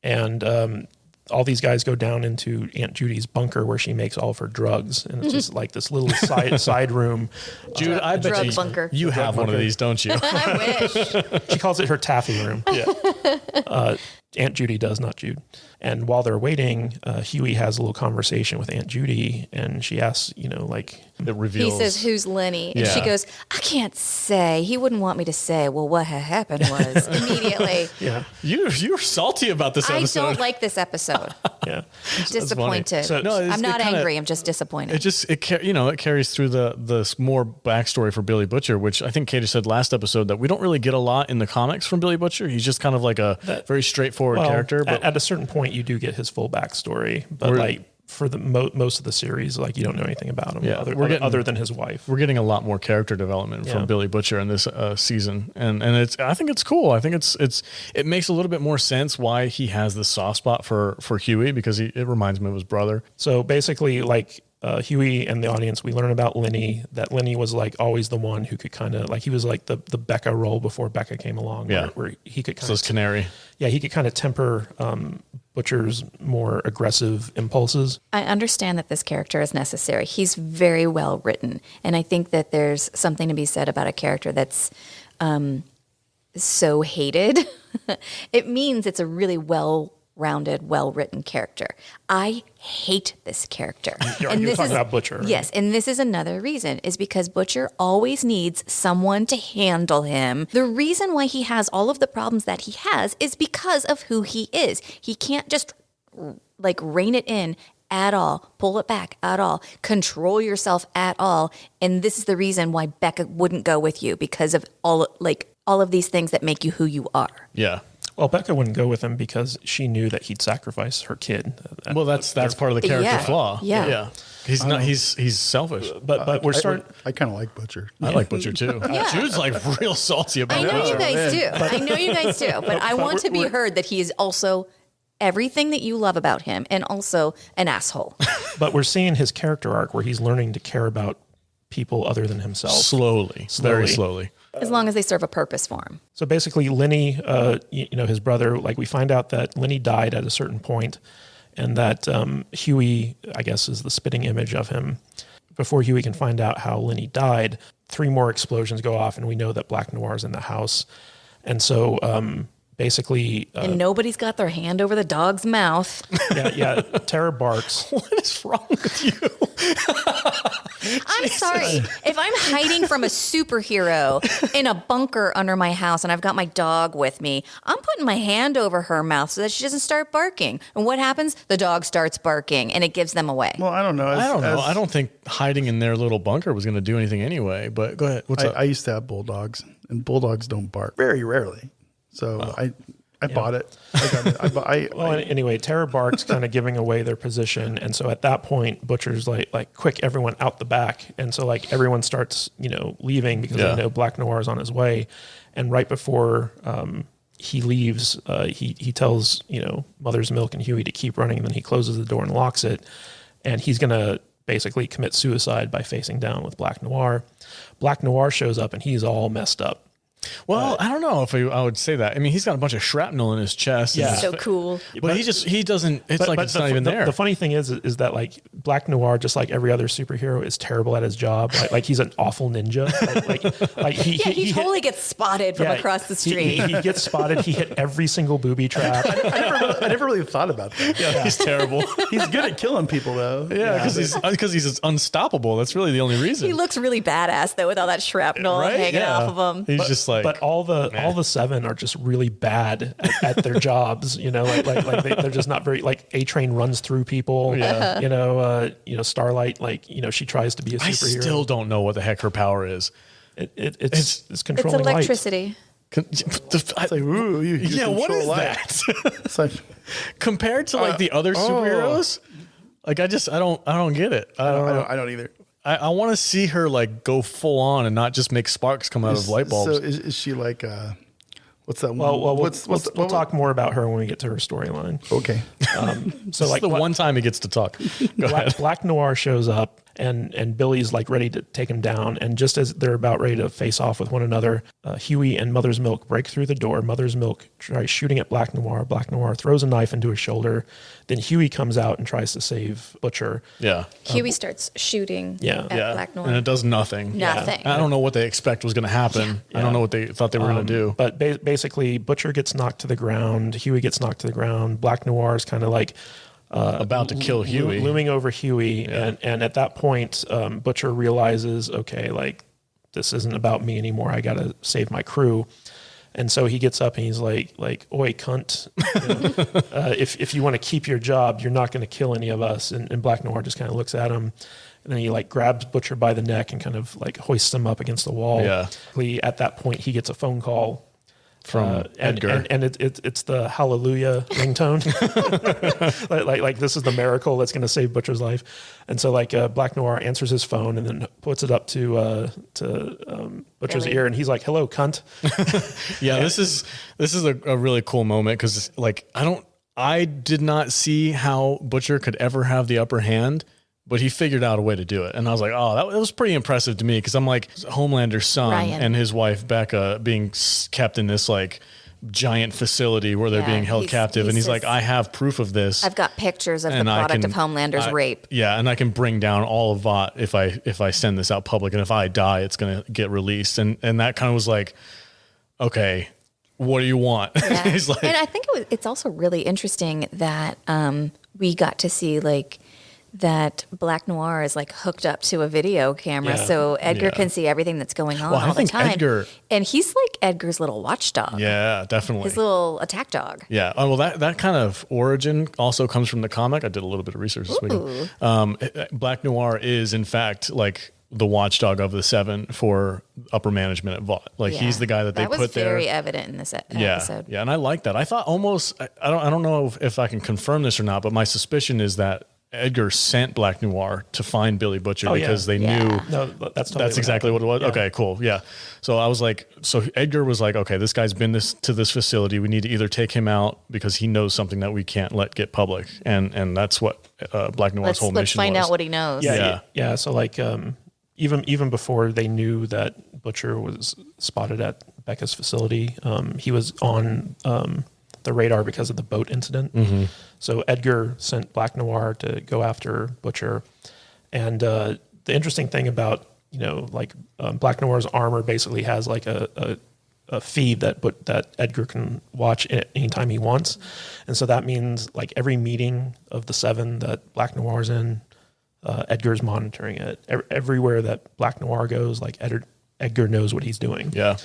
and all these guys go down into Aunt Judy's bunker where she makes all of her drugs, and it's just like this little side room. Jude, I bet you have one of these, don't you? I wish. She calls it her taffy room. Yeah. Aunt Judy does, not Jude. And while they're waiting, Huey has a little conversation with Aunt Judy, and she asks, it reveals. He says, "Who's Lenny?" And she goes, "I can't say. He wouldn't want me to say." Well, what had happened was immediately. Yeah, you're salty about this episode. I don't like this episode. Yeah, I'm disappointed. So, I'm not angry. I'm just disappointed. It carries through the more backstory for Billy Butcher, which I think Katie said last episode that we don't really get a lot in the comics from Billy Butcher. He's just kind of like a very straightforward character. But at a certain point, you do get his full backstory, but for the most of the series, you don't know anything about him other than his wife. We're getting a lot more character development from Billy Butcher in this season, and I think it's cool. I think it makes a little bit more sense why he has this soft spot for Huey, because it reminds me of his brother. So basically, Huey and the audience, we learn about Lenny, that Lenny was always the one who could kind of he was like the Becca role before Becca came along. Where he could kind of canary. Yeah, he could kind of temper Butcher's more aggressive impulses. I understand that this character is necessary. He's very well written. And I think that there's something to be said about a character that's so hated. It means it's a really well-rounded, well-written character. I hate this character. You're talking about Butcher. Right? Yes, and this is another reason, is because Butcher always needs someone to handle him. The reason why he has all of the problems that he has is because of who he is. He can't just like rein it in at all, pull it back at all, control yourself at all. And this is the reason why Becca wouldn't go with you, because of all of these things that make you who you are. Yeah. Well, Becca wouldn't go with him because she knew that he'd sacrifice her kid. Well, that's part of the character flaw. Yeah. He's not. He's selfish. But we're starting. I kind of like Butcher. I like Butcher too. Jude's like real salty about I know Butcher. you guys do. I know you guys do. But I want to be heard that he is also everything that you love about him, and also an asshole. But we're seeing his character arc where he's learning to care about people other than himself. Slowly, very slowly. As long as they serve a purpose for him. So basically, Lenny, his brother, like we find out that Lenny died at a certain point, and that Huey, I guess, is the spitting image of him. Before Huey can find out how Lenny died, 3 more explosions go off, and we know that Black Noir is in the house. And so basically... and nobody's got their hand over the dog's mouth. Yeah, Tara barks. What is wrong with you? I'm sorry. If I'm hiding from a superhero in a bunker under my house and I've got my dog with me, I'm putting my hand over her mouth so that she doesn't start barking. And what happens? The dog starts barking and it gives them away. Well, I don't know. I don't think hiding in their little bunker was going to do anything anyway. But go ahead. What's up? I used to have bulldogs, and bulldogs don't bark very rarely. So I bought it. I got it. Anyway, Tara barks, kind of giving away their position, and so at that point, Butcher's like, quick, everyone out the back, and so like everyone starts, leaving because they know Black Noir is on his way, and right before he leaves, he tells Mother's Milk and Huey to keep running, and then he closes the door and locks it, and he's gonna basically commit suicide by facing down with Black Noir. Black Noir shows up and he's all messed up. Well, I don't know if I would say that. I mean, he's got a bunch of shrapnel in his chest. Yeah. So cool. But he doesn't, it's it's not even there. The funny thing is that like Black Noir, just like every other superhero, is terrible at his job. Like he's an awful ninja. He totally gets spotted from across the street. He gets spotted. He hit every single booby trap. I never really thought about that. Yeah, he's terrible. He's good at killing people though. Yeah, because he's unstoppable. That's really the only reason. He looks really badass though, with all that shrapnel hanging off of him. He's just like, but all the 7 are just really bad at their jobs. They're just not very, like A-Train runs through people. Yeah. Starlight, she tries to be a superhero. I still don't know what the heck her power is. It's controlling it's electricity. It's like, ooh, you what is light. that? It's like, compared to like the other superheroes, like I don't get it. I don't either. I want to see her like go full on and not just make sparks come out of light bulbs. So is she like what's that one? Well, we'll talk more about her when we get to her storyline. Okay. So like the one time he gets to talk. Go ahead. Black Noir shows up and Billy's like ready to take him down. And just as they're about ready to face off with one another, Huey and Mother's Milk break through the door. Mother's Milk tries shooting at Black Noir. Black Noir throws a knife into his shoulder. Then Huey comes out and tries to save Butcher. Yeah. Huey starts shooting at Black Noir. And it does nothing. Nothing. I don't know what they expect was going to happen. I don't know what they thought they were going to do. But basically, Butcher gets knocked to the ground. Huey gets knocked to the ground. Black Noir is kind of like about to kill Huey. Looming over Huey. And at that point, Butcher realizes, okay, like, this isn't about me anymore. I got to save my crew. And so he gets up and he's like, oi, cunt. If you want to keep your job, you're not going to kill any of us. And Black Noir just kind of looks at him. And then he like grabs Butcher by the neck and kind of like hoists him up against the wall. Yeah. At that point, he gets a phone call from Edgar. And it's the hallelujah ringtone. like this is the miracle that's going to save Butcher's life. And so like Black Noir answers his phone and then puts it up to Butcher's ear, and he's like, "Hello, cunt." Yeah, this is a really cool moment because like I did not see how Butcher could ever have the upper hand, but he figured out a way to do it. And I was like, oh, that was pretty impressive to me because I'm like Homelander's son Ryan. and his wife Becca being kept in this like giant facility where they're being held captive. And he's like, I have proof of this. I've got pictures of the product of Homelander's rape. Yeah, and I can bring down all of Vought if I send this out public. And if I die, it's going to get released. And that kind of was like, okay, what do you want? Yeah. He's like, and I think it's also really interesting that we got to see like that Black Noir is like hooked up to a video camera, so Edgar can see everything that's going on all the time. And he's like Edgar's little watchdog. Yeah, definitely. His little attack dog. Yeah. Oh, well, that kind of origin also comes from the comic. I did a little bit of research this week. Black Noir is, in fact, like the watchdog of the Seven for upper management at Vought. Like he's the guy that they put there. That was very evident in this episode. Yeah, and I like that. I thought almost, I don't know if I can confirm this or not, but my suspicion is that Edgar sent Black Noir to find Billy Butcher because they knew. No, that's exactly what it was. Yeah. Okay, cool. Yeah. So I was like, Edgar was like, okay, this guy's been to this facility. We need to either take him out because he knows something that we can't let get public. And that's what Black Noir's whole mission was. Let's find out what he knows. Yeah. So like, even before they knew that Butcher was spotted at Becca's facility, he was on the radar because of the boat incident. Mm-hmm. So Edgar sent Black Noir to go after Butcher. And the interesting thing about, Black Noir's armor basically has like a feed that Edgar can watch anytime he wants. And so that means like every meeting of the Seven that Black Noir's in, Edgar's monitoring it. Everywhere that Black Noir goes, like Edgar knows what he's doing. Yeah.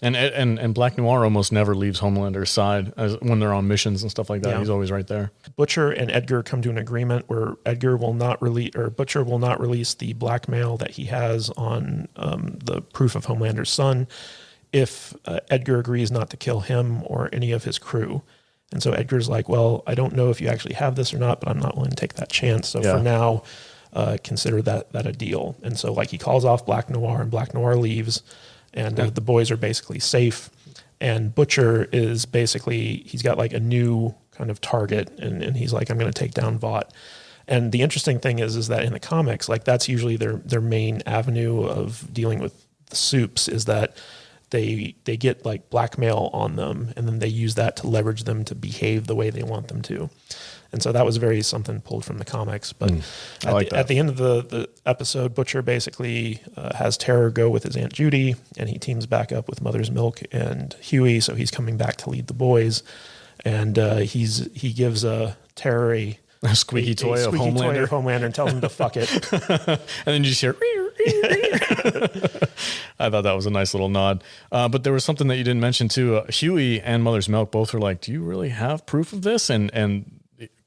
And Black Noir almost never leaves Homelander's side when they're on missions and stuff like that. Yeah. He's always right there. Butcher and Edgar come to an agreement where Butcher will not release the blackmail that he has on the proof of Homelander's son if Edgar agrees not to kill him or any of his crew. And so Edgar's like, well, I don't know if you actually have this or not, but I'm not willing to take that chance. So for now, consider that a deal. And so like he calls off Black Noir and Black Noir leaves. And the boys are basically safe. And Butcher is basically, he's got like a new kind of target. And he's like, I'm going to take down Vought. And the interesting thing is that in the comics, like that's usually their main avenue of dealing with the soups is that they get like blackmail on them. And then they use that to leverage them to behave the way they want them to. And so that was very something pulled from the comics. But at the end of the episode, Butcher basically has Terror go with his Aunt Judy, and he teams back up with Mother's Milk and Huey. So he's coming back to lead the boys. And he gives Terror a squeaky toy of Homelander and tells him to fuck it. And then you just hear... I thought that was a nice little nod. But there was something that you didn't mention too. Huey and Mother's Milk both were like, do you really have proof of this? And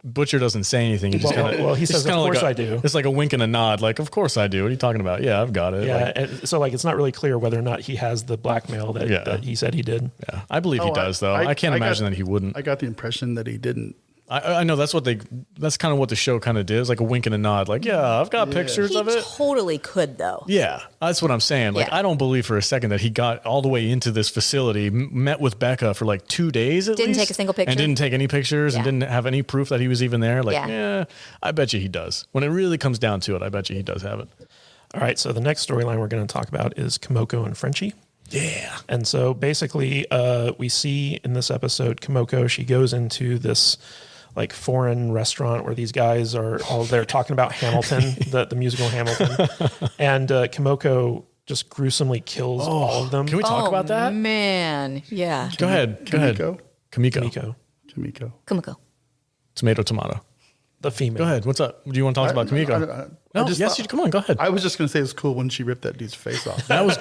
Butcher doesn't say anything. He just he says, of course I do. It's like a wink and a nod. Like, of course I do. What are you talking about? Yeah, I've got it. Yeah. Like, and so like, it's not really clear whether or not he has the blackmail that he said he did. Yeah. I believe he does though. I can't imagine that he wouldn't. I got the impression that he didn't. I know that's kind of what the show kind of did. It's like a wink and a nod. Like, yeah, I've got pictures of it. He totally could though. Yeah, that's what I'm saying. Like, I don't believe for a second that he got all the way into this facility, met with Becca for like 2 days at least. Didn't take a single picture. And didn't take any pictures and didn't have any proof that he was even there. Like, I bet you he does. When it really comes down to it, I bet you he does have it. All right, so the next storyline we're going to talk about is Kimoko and Frenchie. Yeah. And so basically we see in this episode, Kimoko, she goes into this like foreign restaurant where these guys are all there talking about Hamilton, the musical Hamilton. And Kimoko just gruesomely kills all of them. Can we talk about that? Man, yeah. Go ahead. Kimiko. Tomato. The female. Go ahead. What's up? Do you want to talk about Kimiko? Come on, go ahead. I was just going to say it was cool when she ripped that dude's face off. That was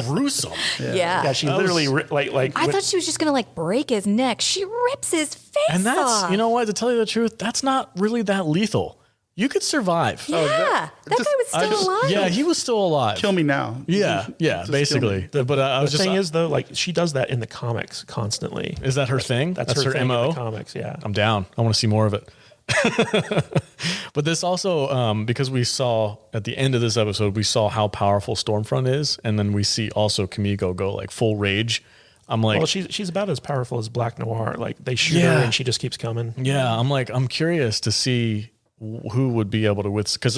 gruesome. Yeah, she literally I thought she was just going to like break his neck. She rips his face off. And that's, you know what, to tell you the truth, that's not really that lethal. You could survive. Yeah, that guy was still alive. Yeah, he was still alive. Kill me now. Yeah, basically. But I was the thing is, though, like she does that in the comics constantly. Is that her thing? That's her thing MO? in the comics, yeah. I'm down. I want to see more of it. But this also, because we saw at the end of this episode, we saw how powerful Stormfront is, and then we see also Kimiko go like full rage. I'm like, well, she's about as powerful as Black Noir. Like they shoot her and she just keeps coming. Yeah, I'm curious to see who would be able to because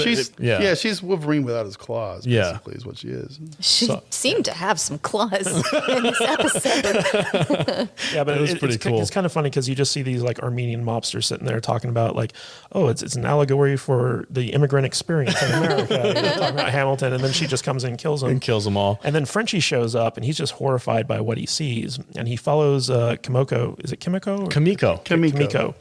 she's Wolverine without his claws. Basically, is what she is. She seemed to have some claws in this episode. Yeah, but it was pretty cool. It's kind of funny because you just see these like Armenian mobsters sitting there talking about like, oh, it's an allegory for the immigrant experience in America. Talking about Hamilton, and then she just comes in and kills them. And kills them all. And then Frenchie shows up, and he's just horrified by what he sees, and he follows Kimiko. Is it Kimiko? Kimiko.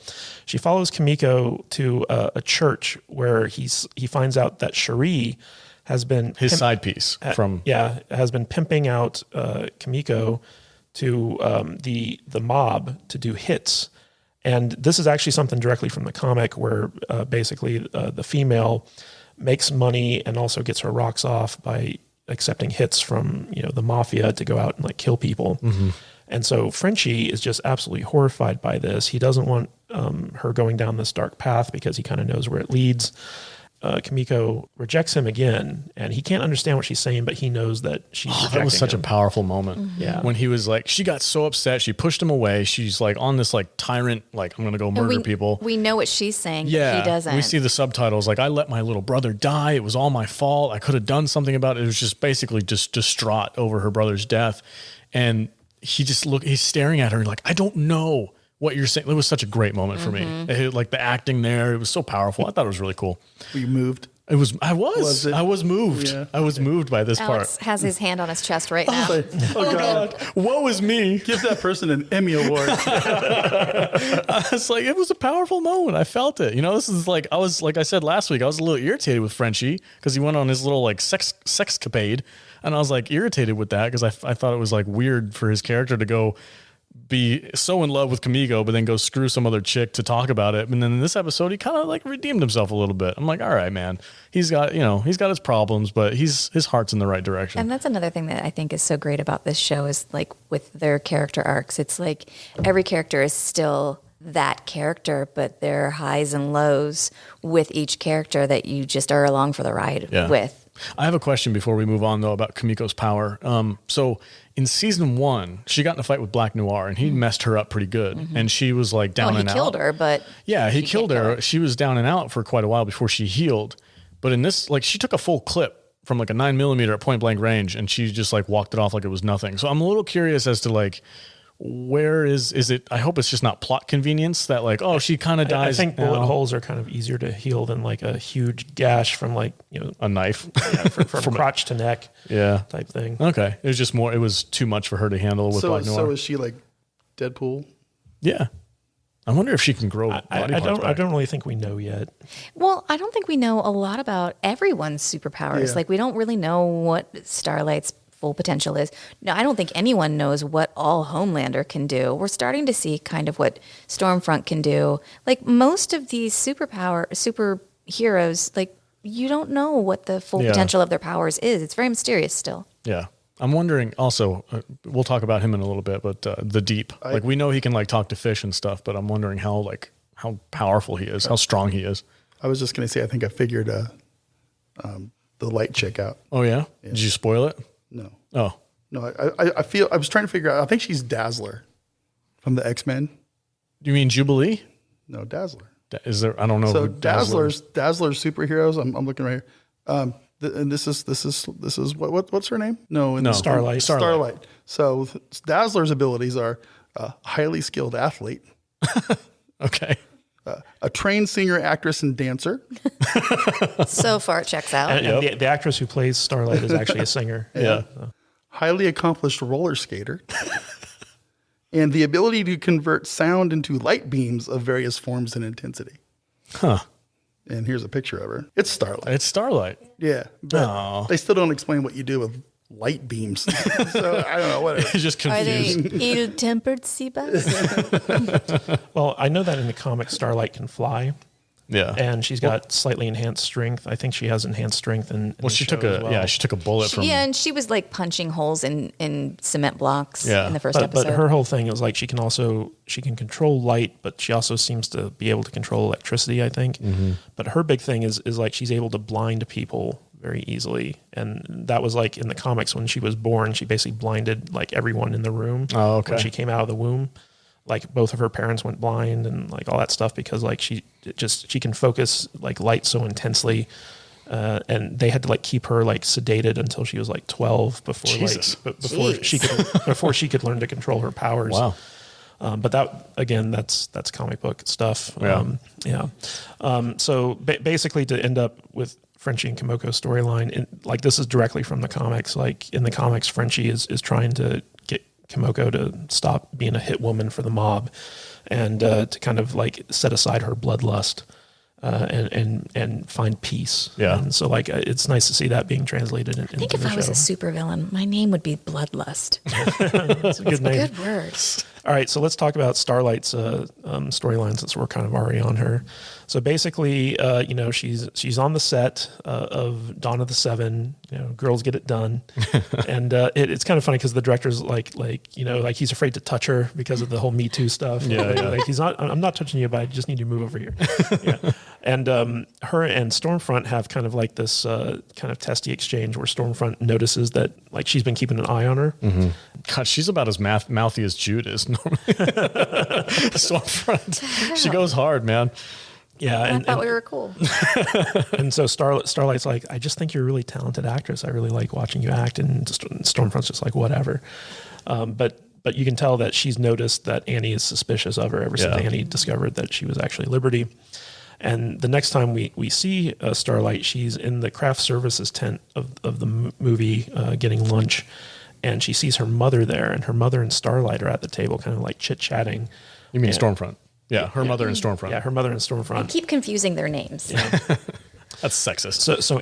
She follows Kimiko to a church where he finds out that Cherie has been his side piece has been pimping out Kimiko to the mob to do hits, and this is actually something directly from the comic where basically the female makes money and also gets her rocks off by accepting hits from the mafia to go out and like kill people. Mm-hmm. And so Frenchie is just absolutely horrified by this. He doesn't want her going down this dark path because he kind of knows where it leads. Kimiko rejects him again, and he can't understand what she's saying, but he knows that she's rejecting him. That was such a powerful moment. Mm-hmm. Yeah. When he was like, she got so upset, she pushed him away. She's like on this like tyrant, like I'm going to go murder people. We know what she's saying, yeah, but he doesn't. We see the subtitles like, I let my little brother die. It was all my fault. I could have done something about it. It was just basically just distraught over her brother's death. And he's staring at her like, I don't know what you're saying. It was such a great moment for me. Like the acting there, it was so powerful. I thought it was really cool. Were you moved? I was moved. Yeah. I was moved by this Alex part. has his hand on his chest right now. Oh God. Woe is me. Give that person an Emmy Award. I was like, it was a powerful moment. I felt it. This is like, like I said last week, I was a little irritated with Frenchie because he went on his little like sexcapade. And I was like irritated with that because I thought it was like weird for his character to go be so in love with Kimiko, but then go screw some other chick to talk about it. And then in this episode, he kind of like redeemed himself a little bit. I'm like, all right, man, he's got his problems, but his heart's in the right direction. And that's another thing that I think is so great about this show is like with their character arcs, it's like every character is still that character, but there are highs and lows with each character that you just are along for the ride with. I have a question before we move on, though, about Kimiko's power. So in season 1, she got in a fight with Black Noir, and he messed her up pretty good. Mm-hmm. And she was like down and out. He killed her, but... Yeah, he killed her. She was down and out for quite a while before she healed. But in this, like, she took a full clip from like a 9mm at point blank range, and she just like walked it off like it was nothing. So I'm a little curious as to like... where is it? I hope it's just not plot convenience that like, oh, she kind of dies. I think bullet holes are kind of easier to heal than like a huge gash from like, a knife from crotch to neck. Yeah. Type thing. Okay. It was just more, it was too much for her to handle with Black Noir. So is she like Deadpool? Yeah. I wonder if she can grow body parts back. I don't really think we know yet. Well, I don't think we know a lot about everyone's superpowers. Yeah. Like we don't really know what Starlight's full potential is. No, I don't think anyone knows what all Homelander can do. We're starting to see kind of what Stormfront can do. Like most of these superheroes, like you don't know what the full potential of their powers is. It's very mysterious still. Yeah. I'm wondering also, we'll talk about him in a little bit, but the Deep, like we know he can like talk to fish and stuff, but I'm wondering how powerful he is, how strong he is. I was just going to say, I think I figured the light chick out. Oh yeah? Did you spoil it? No. Oh. No, I was trying to figure out, I think she's Dazzler from the X-Men. You mean Jubilee? No, Dazzler. Is there, I don't know. So who Dazzler's superheroes. I'm looking right here. And this is what's her name? No, Starlight. So Dazzler's abilities are a highly skilled athlete. Okay. A trained singer, actress, and dancer. So far, it checks out. And the actress who plays Starlight is actually a singer. Yeah. Highly accomplished roller skater. And the ability to convert sound into light beams of various forms and intensity. Huh. And here's a picture of her. It's Starlight. It's Starlight. Yeah. But they still don't explain what you do with light beams. So I don't know. Whatever. It's just Are they confused. ill-tempered Seabus? Well, I know that in the comic, Starlight can fly. Yeah. And she's got slightly enhanced strength. I think she has enhanced strength in she took a bullet from. Yeah, and she was like punching holes in cement blocks in the first episode. But her whole thing is like she can control light, but she also seems to be able to control electricity, I think. Mm-hmm. But her big thing is like she's able to blind people very easily. And that was like in the comics when she was born, she basically blinded like everyone in the room when she came out of the womb. like both of her parents went blind and like all that stuff because like she can focus like light so intensely. And they had to like keep her like sedated until she was like 12 before before she could learn to control her powers. Wow. But that again, that's comic book stuff. Yeah. So basically, to end up with Frenchie and Kimoko's storyline, like this is directly from the comics. Like in the comics, Frenchie is trying to get Kimoko to stop being a hit woman for the mob, and to kind of like set aside her bloodlust. And find peace. Yeah. And so like it's nice to see that being translated into the show. I think if I was a supervillain, my name would be Bloodlust. That's a good name. Good word. All right, so let's talk about Starlight's storyline since we're kind of already on her. So basically, she's on the set of Dawn of the Seven. Girls Get It Done, and it's kind of funny because the director's like he's afraid to touch her because of the whole Me Too stuff. Yeah. Like he's not. I'm not touching you, but I just need you to move over here. Yeah. And her and Stormfront have kind of like this kind of testy exchange where Stormfront notices that like she's been keeping an eye on her. Mm-hmm. God, she's about as mouthy as Jude is normally. Stormfront, she goes hard, man. Yeah, I thought we were cool. And so Starlight's like, I just think you're a really talented actress. I really like watching you act. And Stormfront's just like, whatever. But you can tell that she's noticed that Annie is suspicious of her ever since Annie discovered that she was actually Liberty. And the next time we see Starlight, she's in the craft services tent of the movie getting lunch. And she sees her mother there. And her mother and Starlight are at the table kind of like chit-chatting. You mean Stormfront? Yeah, her mother and Stormfront. Yeah, her mother and Stormfront. I keep confusing their names. Yeah. That's sexist. So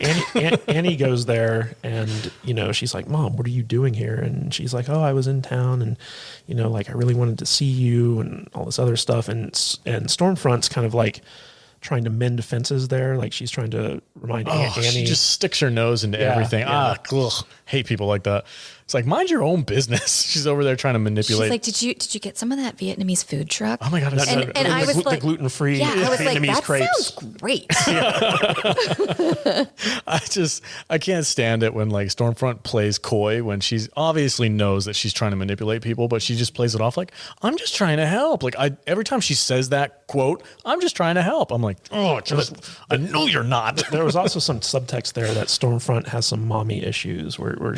Annie goes there and, she's like, Mom, what are you doing here? And she's like, oh, I was in town and, like I really wanted to see you and all this other stuff. And Stormfront's kind of like trying to mend fences there. Like she's trying to remind Annie. She just sticks her nose into everything. Yeah. Ugh, hate people like that. It's like, mind your own business. She's over there trying to manipulate. She's like, did you get some of that Vietnamese food truck? Oh my God. And I was like, the gluten-free I was Vietnamese like, that crepes. sounds great. I can't stand it when like Stormfront plays coy when she's obviously knows that she's trying to manipulate people, but she just plays it off like, I'm just trying to help. Like every time she says that quote, I'm just trying to help. I'm like, I know you're not. There was also some subtext there that Stormfront has some mommy issues where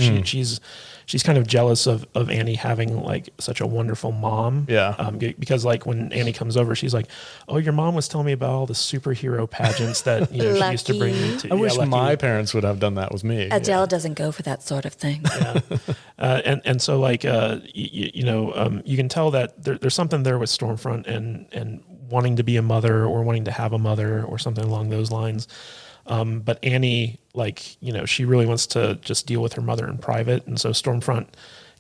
she's kind of jealous of Annie having like such a wonderful mom. Yeah. Because like when Annie comes over, she's like, oh, your mom was telling me about all the superhero pageants that she used to bring me to. I wish my parents would have done that with me. Adele doesn't go for that sort of thing. Yeah. And so like, you can tell that there's something there with Stormfront and wanting to be a mother or wanting to have a mother or something along those lines. But Annie, like, she really wants to just deal with her mother in private. And so Stormfront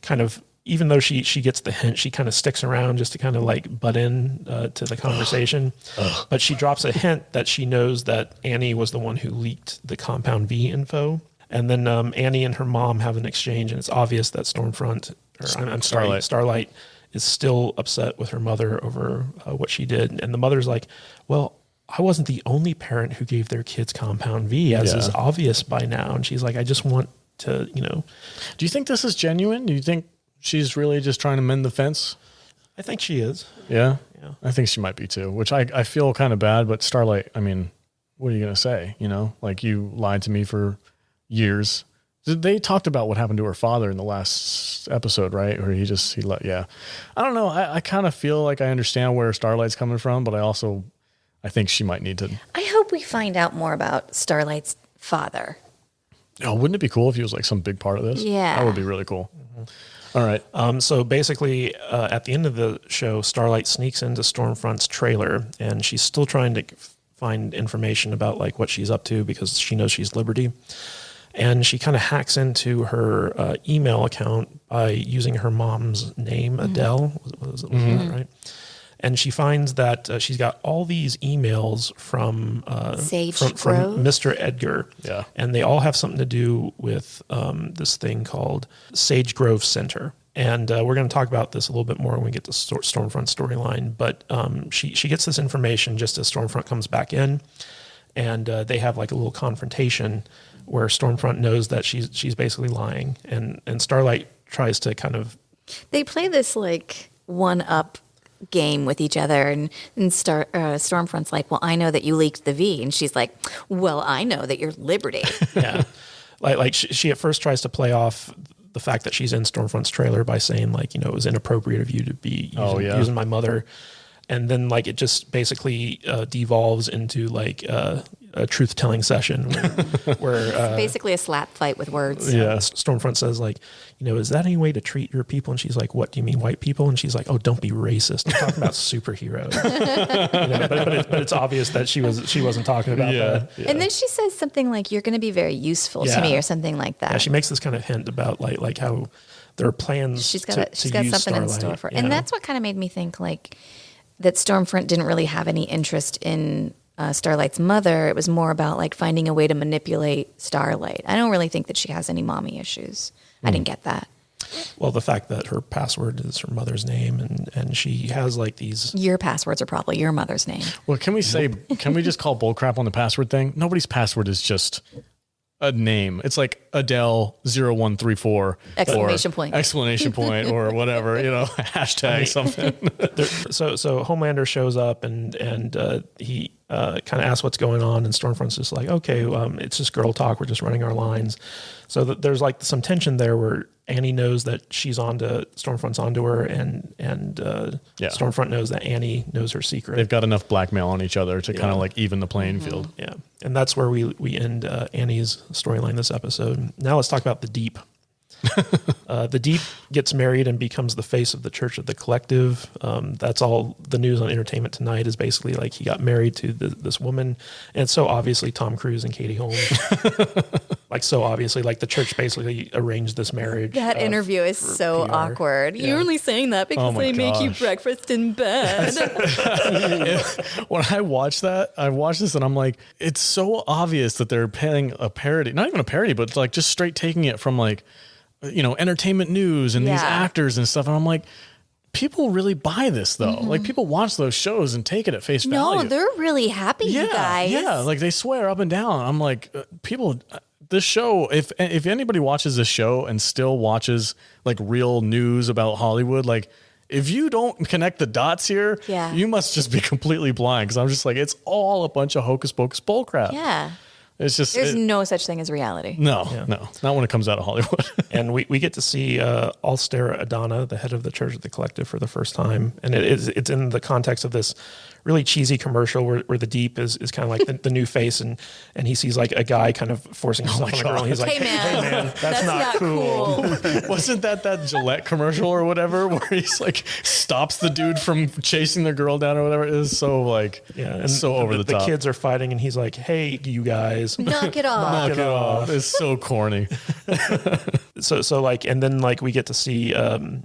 kind of, even though she gets the hint, she kind of sticks around just to kind of like butt in to the conversation. But she drops a hint that she knows that Annie was the one who leaked the Compound V info. And then Annie and her mom have an exchange, and it's obvious that Starlight is still upset with her mother over what she did. And the mother's like, well, I wasn't the only parent who gave their kids Compound V, as is obvious by now. And she's like, I just want to, Do you think this is genuine? Do you think she's really just trying to mend the fence? I think she is. Yeah? I think she might be too, which I feel kind of bad. But Starlight, I mean, what are you going to say? Like you lied to me for years. They talked about what happened to her father in the last episode, right? Where I don't know. I kind of feel like I understand where Starlight's coming from, but I think she might need to. I hope we find out more about Starlight's father. Oh, wouldn't it be cool if he was like some big part of this? Yeah. That would be really cool. Mm-hmm. All right. So basically, at the end of the show, Starlight sneaks into Stormfront's trailer, and she's still trying to find information about like what she's up to because she knows she's Liberty. And she kind of hacks into her email account by using her mom's name, Adele. Was that right? And she finds that she's got all these emails from Mr. Edgar. Yeah. And they all have something to do with this thing called Sage Grove Center. And we're going to talk about this a little bit more when we get to Stormfront storyline. But she gets this information just as Stormfront comes back in. And they have like a little confrontation where Stormfront knows that she's basically lying. And Starlight tries to kind of... They play this like one-up game with each other. And Stormfront's like, well, I know that you leaked the V. And she's like, well, I know that you're Liberty. Yeah. Like she at first tries to play off the fact that she's in Stormfront's trailer by saying like, it was inappropriate of you to be using my mother. And then like it just basically devolves into like a truth-telling session where basically a slap fight with words. Yeah. Stormfront says like, is that any way to treat your people? And she's like, what do you mean, white people? And she's like, oh, don't be racist. I'm talking about superheroes. But it's obvious that she wasn't talking about that. Yeah. And then she says something like, you're going to be very useful to me, or something like that. Yeah, she makes this kind of hint about like how there are plans. She's got something Starlight, in store for her. And that's what kind of made me think like that Stormfront didn't really have any interest in Starlight's mother. It was more about like finding a way to manipulate Starlight. I don't really think that she has any mommy issues. I didn't get that. Well, the fact that her password is her mother's name and she has like these. Your passwords are probably your mother's name. Well, can we just call bullcrap on the password thing? Nobody's password is just a name. It's like Adele 0134 exclamation point or whatever, hashtag something. So Homelander shows up and he kind of asks what's going on, and Stormfront's just like, okay, it's just girl talk. We're just running our lines. So there's like some tension there where Annie knows that Stormfront's onto her, and Stormfront knows that Annie knows her secret. They've got enough blackmail on each other to kind of like even the playing field. Yeah, and that's where we end Annie's storyline this episode. Now let's talk about the Deep. The Deep gets married and becomes the face of the Church of the Collective. That's all the news on Entertainment Tonight is basically like he got married to this woman, and it's so obviously Tom Cruise and Katie Holmes. Like so obviously, like the church basically arranged this marriage. That interview is so PR. Awkward. Yeah. You're only saying that because they make you breakfast in bed. When I watch this and I'm like, it's so obvious that they're paying a parody, not even a parody, but like just straight taking it from like, entertainment news and these actors and stuff. And I'm like, people really buy this though. Mm-hmm. Like people watch those shows and take it at face value. No, they're really happy, you guys. Yeah, like they swear up and down. I'm like, people, this show, if anybody watches this show and still watches like real news about Hollywood, like if you don't connect the dots here, you must just be completely blind. Cause I'm just like, it's all a bunch of hocus pocus bullcrap. Yeah. It's just there's no such thing as reality. No, not when it comes out of Hollywood. And we get to see Alstera Adana, the head of the Church of the Collective, for the first time, and it's in the context of this really cheesy commercial where the Deep is kind of like the new face, and he sees like a guy kind of forcing himself on a girl. And he's like, hey man, that's not cool. Wasn't that Gillette commercial or whatever where he's like stops the dude from chasing the girl down or whatever? It is so like and so over the top. The kids are fighting, and he's like, hey, you guys. Knock it off. Knock it off. It's so corny. So like, and then like we get to see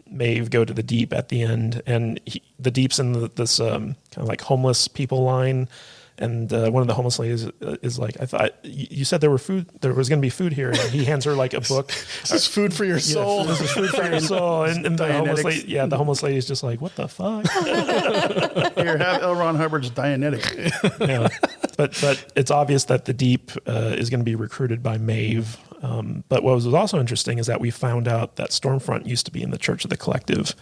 Maeve go to the Deep at the end, and the Deep's in this kind of like homeless people line, and one of the homeless ladies is like, I thought you said there was going to be food here, and he hands her like a book. This is food for your soul. This is food for your soul. And the homeless lady is just like, what the fuck? Here, have L. Ron Hubbard's Dianetic. Yeah. But it's obvious that the Deep is going to be recruited by Maeve. But what was also interesting is that we found out that Stormfront used to be in the Church of the Collective,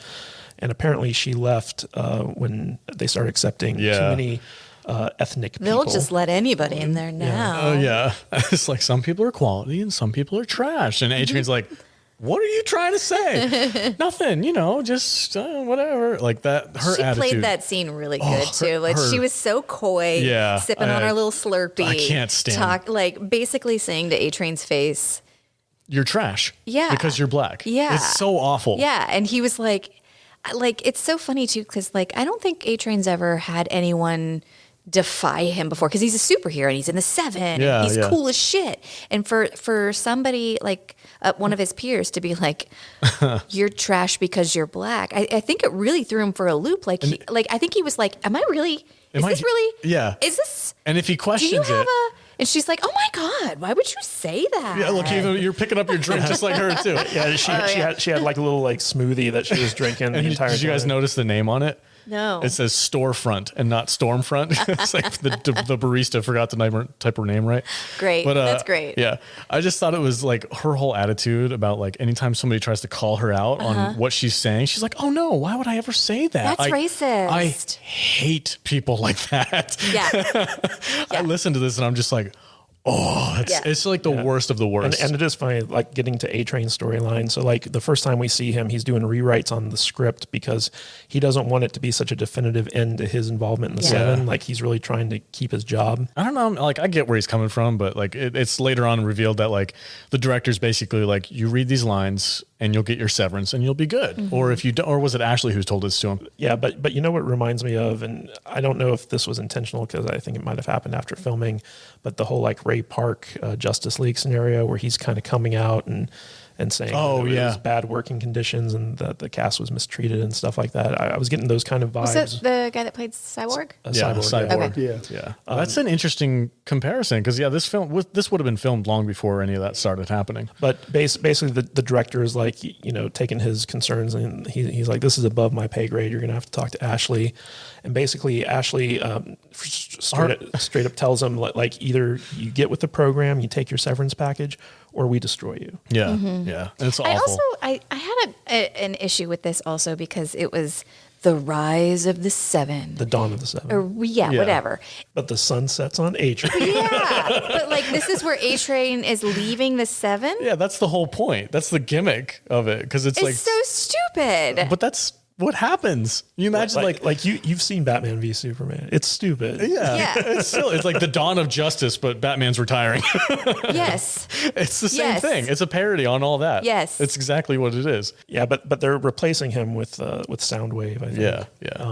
and apparently she left when they started accepting too many ethnic people. They'll just let anybody in there now. Oh yeah, it's like some people are quality and some people are trash. And Adrian's like, "What are you trying to say?" Nothing, just whatever. Like that. Her she attitude. Played that scene really good too. Like she was so coy, sipping on her little Slurpee. I can't stand. Basically saying to A-Train's face, "You're trash." Yeah, because you're black. Yeah, it's so awful. Yeah, and he was like it's so funny too because like I don't think A-Train's ever had anyone defy him before because he's a superhero and he's in the 7 and he's cool as shit. And for somebody like one of his peers to be like, "You're trash because you're black," I think it really threw him for a loop. Like I think he was like, "Am I really? Is this really? Yeah. Is this?" And if he questions it. And she's like, "Oh my God, why would you say that?" Yeah, look, you're picking up your drink just like her too. Yeah, she had like a little like smoothie that she was drinking the entire time. Did you guys notice the name on it? No. It says storefront and not stormfront. It's like the barista forgot to type her name right. Great. But, That's great. Yeah. I just thought it was like her whole attitude about like anytime somebody tries to call her out on what she's saying, she's like, oh no, why would I ever say that? That's racist. I hate people like that. Yeah. I listen to this and I'm just like, oh, it's like the worst of the worst. And it is funny, like getting to A-Train's storyline. So like the first time we see him, he's doing rewrites on the script because he doesn't want it to be such a definitive end to his involvement in the Seven. Like he's really trying to keep his job. I don't know. Like I get where he's coming from, but like it's later on revealed that like the director's basically like, you read these lines and you'll get your severance and you'll be good. Mm-hmm. Or if you don't, or was it Ashley who's told this to him? Yeah. But you know what reminds me of, and I don't know if this was intentional because I think it might've happened after filming, but the whole like Ray Park Justice League scenario where he's kind of coming out and saying, it was bad working conditions and that the cast was mistreated and stuff like that. I was getting those kind of vibes. Was it the guy that played Cyborg? Cyborg. Okay. Yeah. That's an interesting comparison because this would have been filmed long before any of that started happening. But basically the director is like, taking his concerns and he's like, this is above my pay grade. You're going to have to talk to Ashley. And basically Ashley straight up tells him like either you get with the program, you take your severance package, or we destroy you. Yeah. Mm-hmm. Yeah. It's awful. I had an issue with this also because it was the rise of the Seven. The dawn of the Seven. Or, whatever. But the sun sets on A-Train. Yeah. But like this is where A-Train is leaving the Seven? Yeah, that's the whole point. That's the gimmick of it. Because it's like so stupid. But that's what happens. You imagine like you've seen Batman v Superman. It's stupid. Yeah. It's silly. It's like the dawn of justice, but Batman's retiring. Yes. It's the same thing. It's a parody on all that. Yes. It's exactly what it is. Yeah, but they're replacing him with Soundwave, I think. Yeah.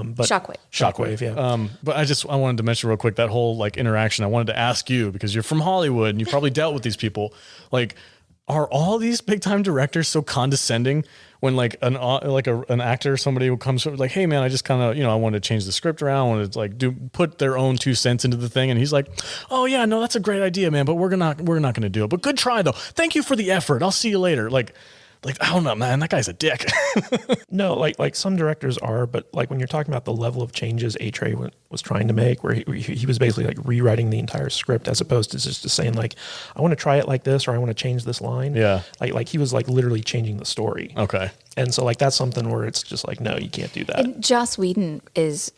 But Shockwave, yeah. But I wanted to mention real quick that whole like interaction. I wanted to ask you because you're from Hollywood and you've probably dealt with these people. Like, are all these big time directors so condescending when like an actor or somebody who comes like, hey man, I just kind of, I wanted to change the script around, I wanted to like put their own 2 cents into the thing. And he's like, oh yeah, no, that's a great idea, man. But we're not going to do it. But good try though. Thank you for the effort. I'll see you later. Like, I don't know, man, that guy's a dick. No, like some directors are, but like when you're talking about the level of changes A-Train was trying to make, where he was basically like rewriting the entire script as opposed to just saying like, I want to try it like this, or I want to change this line. Yeah. Like he was like literally changing the story. Okay. And so like, that's something where it's just like, no, you can't do that. And Joss Whedon is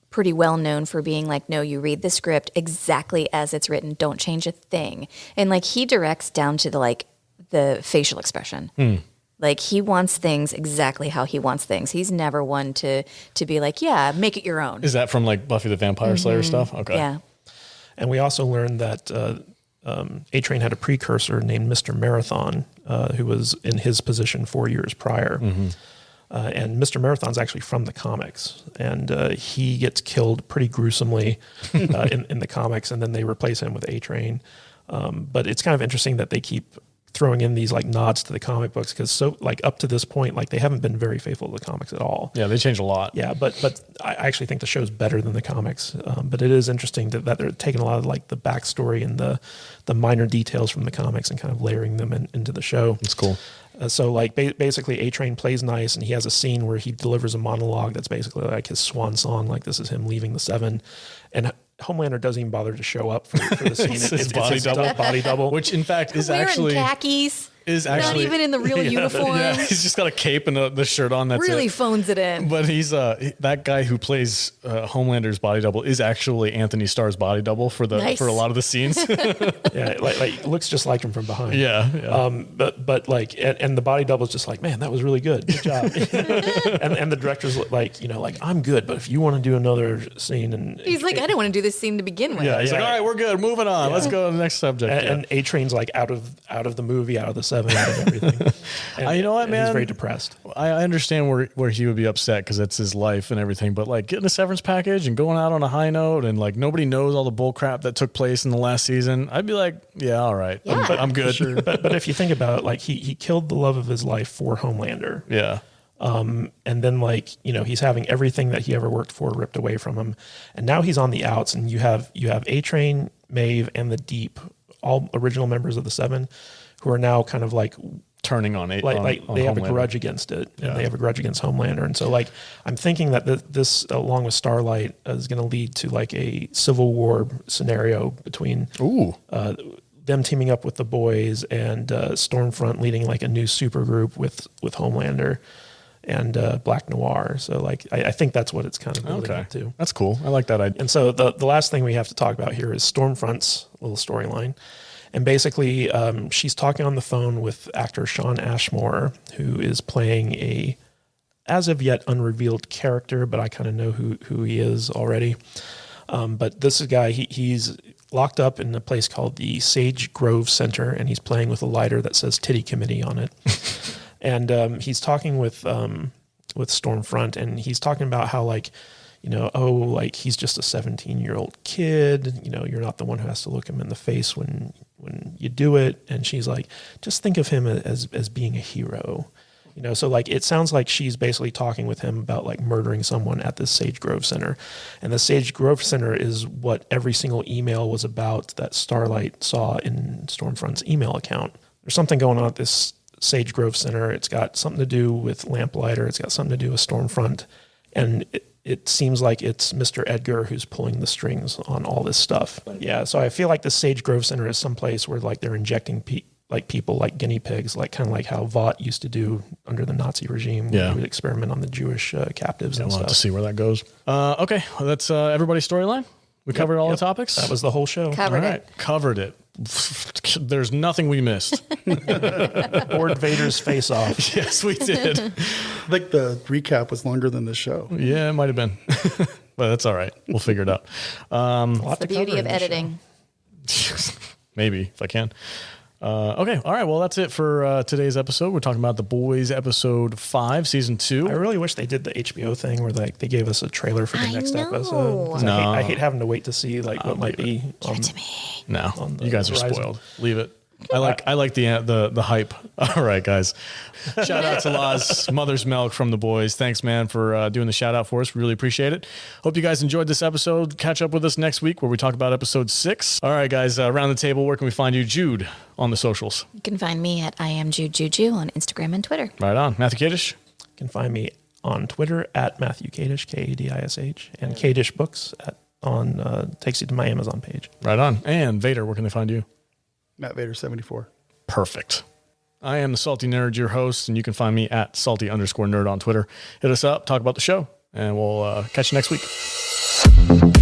pretty well known for being like, no, you read the script exactly as it's written. Don't change a thing. And like he directs down to the facial expression. Like he wants things exactly how he wants things. He's never one to be like, yeah, make it your own. Is that from like Buffy the Vampire Slayer stuff? Okay. Yeah. And we also learned that A-Train had a precursor named Mr. Marathon, who was in his position 4 years prior. Mm-hmm. And Mr. Marathon's actually from the comics, and he gets killed pretty gruesomely in the comics, and then they replace him with A-Train. But it's kind of interesting that they keep throwing in these like nods to the comic books because so like up to this point, like they haven't been very faithful to the comics at all. Yeah, they changed a lot. Yeah, but I actually think the show's better than the comics. But it is interesting that they're taking a lot of like the backstory and the minor details from the comics and kind of layering them into the show. It's cool. So like basically A-Train plays nice, and he has a scene where he delivers a monologue that's basically like his swan song, like this is him leaving the Seven, and Homelander doesn't even bother to show up for the scene. It's his body double, which in fact is wearing actually khakis. Is actually not even in the real uniform. Yeah, he's just got a cape and the shirt on. That's really it. phones it in. But he's that guy who plays Homelander's body double is actually Anthony Starr's body double for a lot of the scenes. Yeah, like looks just like him from behind. Yeah. But like and the body double is just like, man, that was really good. Good job. and the director's like, I'm good, but if you want to do another scene, and he's like, I didn't want to do this scene to begin with. Yeah, he's like, all right, we're good, moving on. Let's go to the next subject. And A-Train's like out of the movie, out of the Seven, out of everything. And, you know what, man? He's very depressed. I understand where he would be upset because it's his life and everything, but like getting a severance package and going out on a high note and like nobody knows all the bull crap that took place in the last season, I'd be like, yeah, all right, yeah. I'm good. Sure. but if you think about it, like he killed the love of his life for Homelander. Yeah. And then like, he's having everything that he ever worked for ripped away from him. And now he's on the outs, and you have A-Train, Maeve, and the Deep, all original members of the Seven, who are now kind of like turning on it. Like on they have a Homelander. grudge against it, and they have a grudge against Homelander. And so like I'm thinking that this along with Starlight is going to lead to like a Civil War scenario between them teaming up with the boys and Stormfront leading like a new supergroup with Homelander and Black Noir. So like I think that's what it's kind of building up to. That's cool. I like that idea. And so the last thing we have to talk about here is Stormfront's little storyline. And basically, she's talking on the phone with actor Shawn Ashmore, who is playing a, as of yet, unrevealed character, but I kind of know who he is already. But this guy, he's locked up in a place called the Sage Grove Center, and he's playing with a lighter that says Titty Committee on it. And he's talking with Stormfront, and he's talking about how, like, you know, like he's just a 17-year-old kid. You know, you're not the one who has to look him in the face when you do it. And she's like, just think of him as being a hero. You know, so like it sounds like she's basically talking with him about like murdering someone at this Sage Grove Center. And the Sage Grove Center is what every single email was about that Starlight saw in Stormfront's email account. There's something going on at this Sage Grove Center. It's got something to do with Lamplighter. It's got something to do with Stormfront. And it seems like it's Mr. Edgar who's pulling the strings on all this stuff. Yeah, so I feel like the Sage Grove Center is someplace where like they're injecting people like guinea pigs, like kind of like how Vought used to do under the Nazi regime. Yeah, he would experiment on the Jewish captives and we'll stuff. have to see where that goes. Okay, well, that's everybody's storyline. We covered all the topics. That was the whole show. Covered it. There's nothing we missed. Lord Vader's face off. Yes, we did. I think the recap was longer than the show. Yeah, it might have been. But that's all right. We'll figure it out. It's the beauty of editing. Maybe, if I can. Okay. All right. Well, that's it for today's episode. We're talking about The Boys episode 5, season 2. I really wish they did the HBO thing where like they gave us a trailer for the next episode. No. I hate having to wait to see like what might be. Give it to me. No, you guys are horizon. spoiled. Leave it. I like the hype. All right, guys. Shout out to Laz, Mother's Milk from The Boys. Thanks, man, for doing the shout out for us. Really appreciate it. Hope you guys enjoyed this episode. Catch up with us next week where we talk about episode 6. All right, guys. Around the table, where can we find you? Jude on the socials. You can find me at I am Jude Juju on Instagram and Twitter. Right on. Matthew Kadish. You can find me on Twitter at Matthew Kadish, Kadish, and Kadish Books takes you to my Amazon page. Right on. And Vader, where can they find you? Matt Vader 74. Perfect. I am the Salty Nerd, your host, and you can find me at salty_nerd on Twitter. Hit us up, talk about the show, and we'll catch you next week.